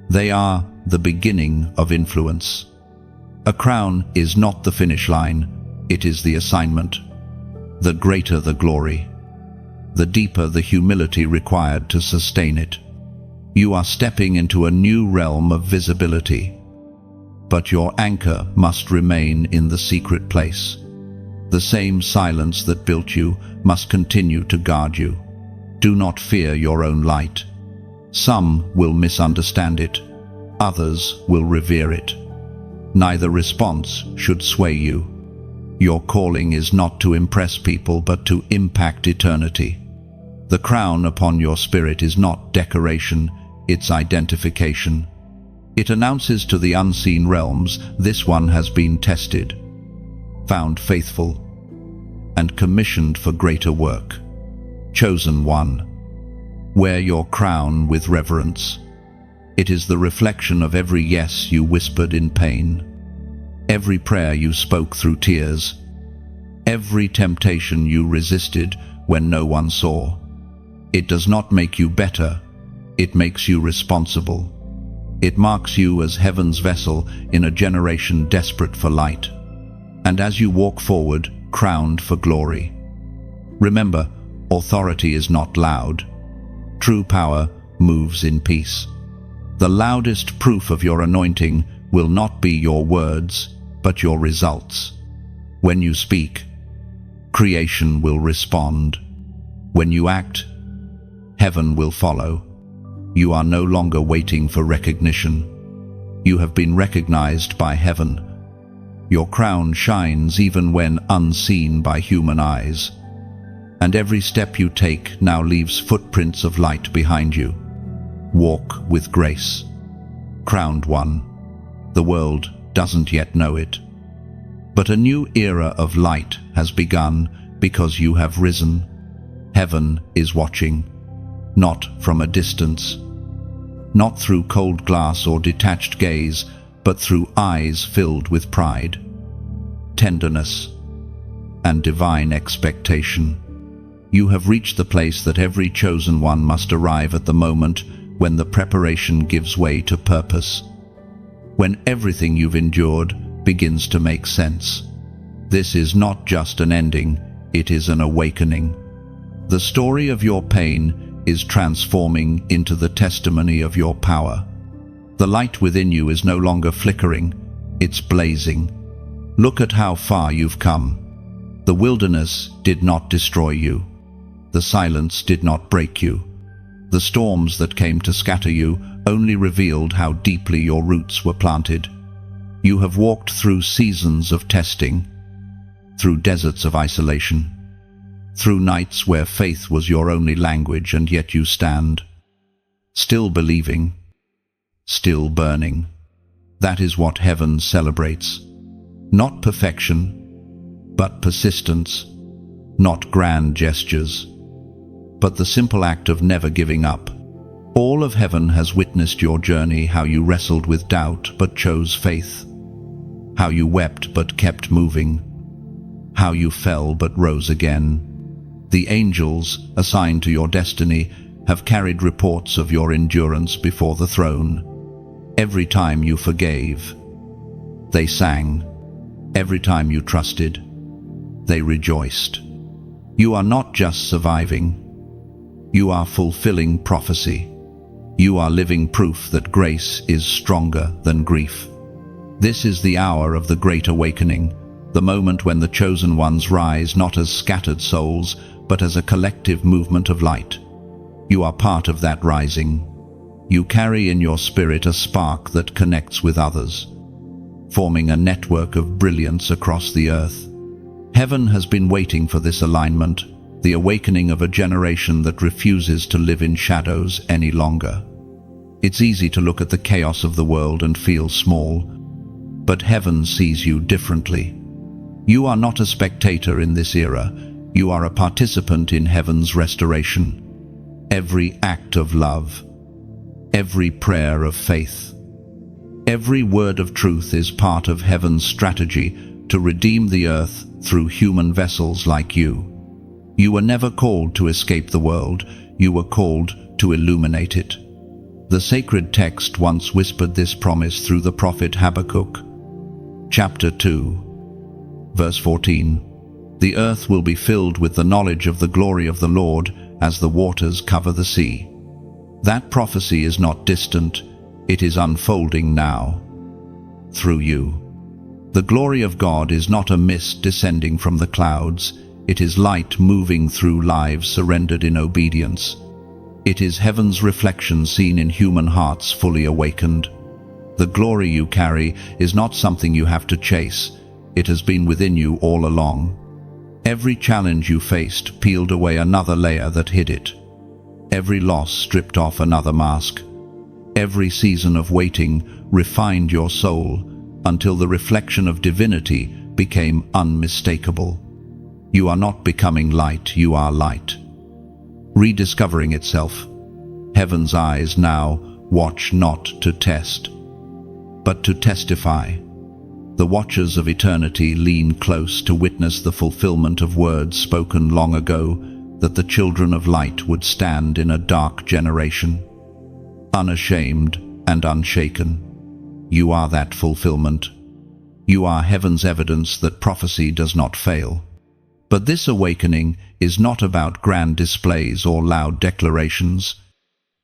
They are the beginning of influence. A crown is not the finish line, it is the assignment. The greater the glory, the deeper the humility required to sustain it. You are stepping into a new realm of visibility, but your anchor must remain in the secret place. The same silence that built you must continue to guard you. Do not fear your own light. Some will misunderstand it, others will revere it. Neither response should sway you. Your calling is not to impress people, but to impact eternity. The crown upon your spirit is not decoration, it's identification. It announces to the unseen realms, this one has been tested, found faithful, and commissioned for greater work. Chosen one. Wear your crown with reverence. It is the reflection of every yes you whispered in pain, every prayer you spoke through tears, every temptation you resisted when no one saw. It does not make you better, it makes you responsible. It marks you as heaven's vessel in a generation desperate for light. And as you walk forward, crowned for glory. Remember, authority is not loud. True power moves in peace. The loudest proof of your anointing will not be your words, but your results. When you speak, creation will respond. When you act, heaven will follow. You are no longer waiting for recognition. You have been recognized by heaven. Your crown shines even when unseen by human eyes. And every step you take now leaves footprints of light behind you. Walk with grace. Crowned one. The world doesn't yet know it. But a new era of light has begun because you have risen. Heaven is watching, not from a distance, not through cold glass or detached gaze, but through eyes filled with pride, tenderness, and divine expectation. You have reached the place that every chosen one must arrive at, the moment when the preparation gives way to purpose, when everything you've endured begins to make sense. This is not just an ending, it is an awakening. The story of your pain is transforming into the testimony of your power. The light within you is no longer flickering, it's blazing. Look at how far you've come. The wilderness did not destroy you. The silence did not break you. The storms that came to scatter you only revealed how deeply your roots were planted. You have walked through seasons of testing, through deserts of isolation, through nights where faith was your only language, and yet you stand, still believing, still burning. That is what heaven celebrates. Not perfection, but persistence. Not grand gestures, but the simple act of never giving up. All of heaven has witnessed your journey, how you wrestled with doubt but chose faith, how you wept but kept moving, how you fell but rose again. The angels assigned to your destiny have carried reports of your endurance before the throne. Every time you forgave, they sang. Every time you trusted, they rejoiced. You are not just surviving. You are fulfilling prophecy. You are living proof that grace is stronger than grief. This is the hour of the great awakening, the moment when the chosen ones rise not as scattered souls, but as a collective movement of light. You are part of that rising. You carry in your spirit a spark that connects with others, forming a network of brilliance across the earth. Heaven has been waiting for this alignment, the awakening of a generation that refuses to live in shadows any longer. It's easy to look at the chaos of the world and feel small, but heaven sees you differently. You are not a spectator in this era, you are a participant in heaven's restoration. Every act of love, every prayer of faith, every word of truth is part of heaven's strategy to redeem the earth through human vessels like you. You were never called to escape the world, you were called to illuminate it. The sacred text once whispered this promise through the prophet Habakkuk. Chapter 2, verse 14. The earth will be filled with the knowledge of the glory of the Lord as the waters cover the sea. That prophecy is not distant, it is unfolding now, through you. The glory of God is not a mist descending from the clouds, it is light moving through lives surrendered in obedience. It is heaven's reflection seen in human hearts fully awakened. The glory you carry is not something you have to chase, it has been within you all along. Every challenge you faced peeled away another layer that hid it. Every loss stripped off another mask. Every season of waiting refined your soul until the reflection of divinity became unmistakable. You are not becoming light, you are light. Rediscovering itself. Heaven's eyes now watch not to test, but to testify. The watchers of eternity lean close to witness the fulfillment of words spoken long ago, that the children of light would stand in a dark generation, unashamed and unshaken. You are that fulfillment. You are heaven's evidence that prophecy does not fail. But this awakening is not about grand displays or loud declarations.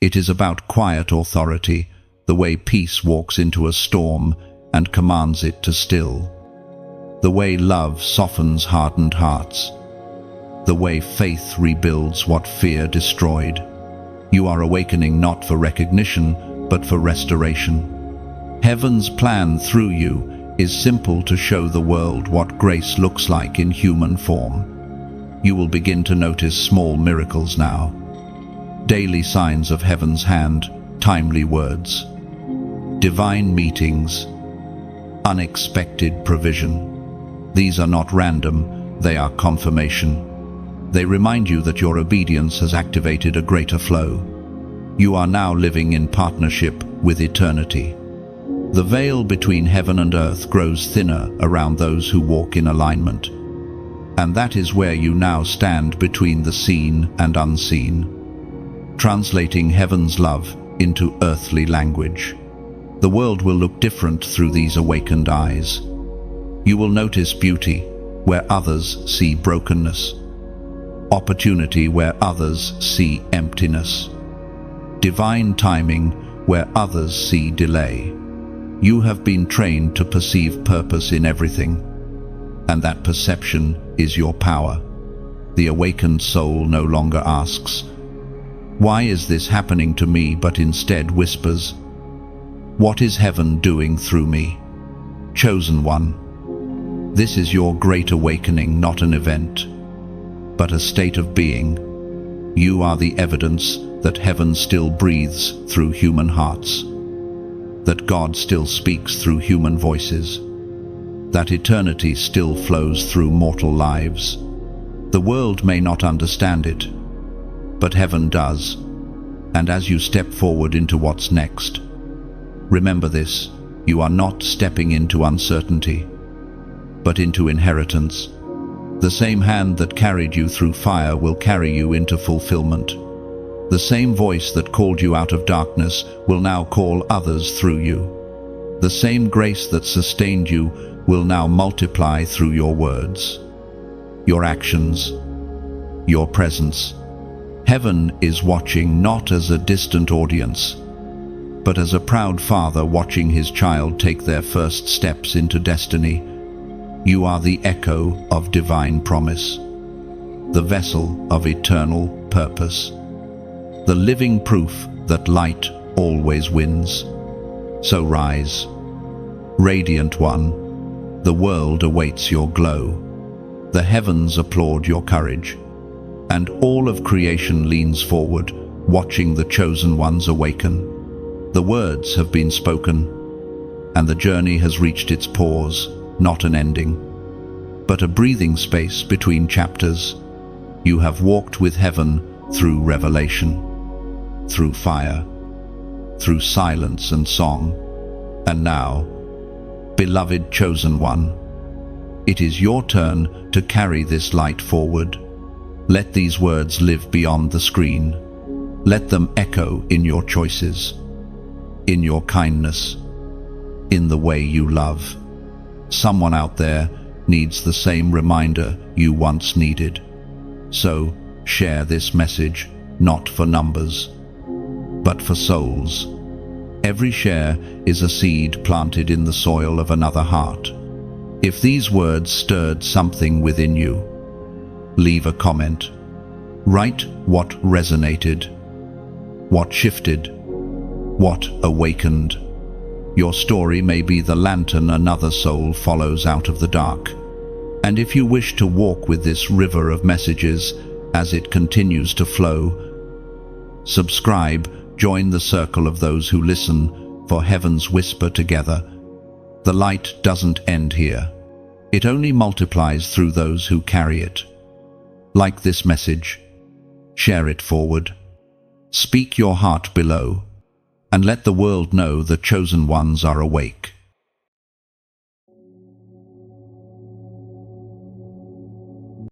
It is about quiet authority, the way peace walks into a storm and commands it to still. The way love softens hardened hearts. The way faith rebuilds what fear destroyed. You are awakening not for recognition, but for restoration. Heaven's plan through you is simple: to show the world what grace looks like in human form. You will begin to notice small miracles now. Daily signs of heaven's hand, timely words, divine meetings, unexpected provision. These are not random, they are confirmation. They remind you that your obedience has activated a greater flow. You are now living in partnership with eternity. The veil between heaven and earth grows thinner around those who walk in alignment. And that is where you now stand, between the seen and unseen, translating heaven's love into earthly language. The world will look different through these awakened eyes. You will notice beauty where others see brokenness, opportunity where others see emptiness, divine timing where others see delay. You have been trained to perceive purpose in everything, and that perception is your power. The awakened soul no longer asks, "Why is this happening to me?" but instead whispers, "What is heaven doing through me?" Chosen one, this is your great awakening, not an event, but a state of being. You are the evidence that heaven still breathes through human hearts, that God still speaks through human voices, that eternity still flows through mortal lives. The world may not understand it, but heaven does. And as you step forward into what's next, remember this: you are not stepping into uncertainty, but into inheritance. The same hand that carried you through fire will carry you into fulfillment. The same voice that called you out of darkness will now call others through you. The same grace that sustained you will now multiply through your words, your actions, your presence. Heaven is watching, not as a distant audience, but as a proud father watching his child take their first steps into destiny. You are the echo of divine promise, the vessel of eternal purpose, the living proof that light always wins. So rise, radiant one. The world awaits your glow. The heavens applaud your courage, and all of creation leans forward, watching the chosen ones awaken. The words have been spoken, and the journey has reached its pause, not an ending, but a breathing space between chapters. You have walked with heaven through revelation, through fire, through silence and song. And now, beloved chosen one, it is your turn to carry this light forward. Let these words live beyond the screen. Let them echo in your choices, in your kindness, in the way you love. Someone out there needs the same reminder you once needed. So share this message, not for numbers, but for souls. Every share is a seed planted in the soil of another heart. If these words stirred something within you, leave a comment. Write what resonated, what shifted, what awakened. Your story may be the lantern another soul follows out of the dark. And if you wish to walk with this river of messages as it continues to flow, subscribe, join the circle of those who listen for heaven's whisper together. The light doesn't end here. It only multiplies through those who carry it. Like this message, share it forward. Speak your heart below, and let the world know the chosen ones are awake.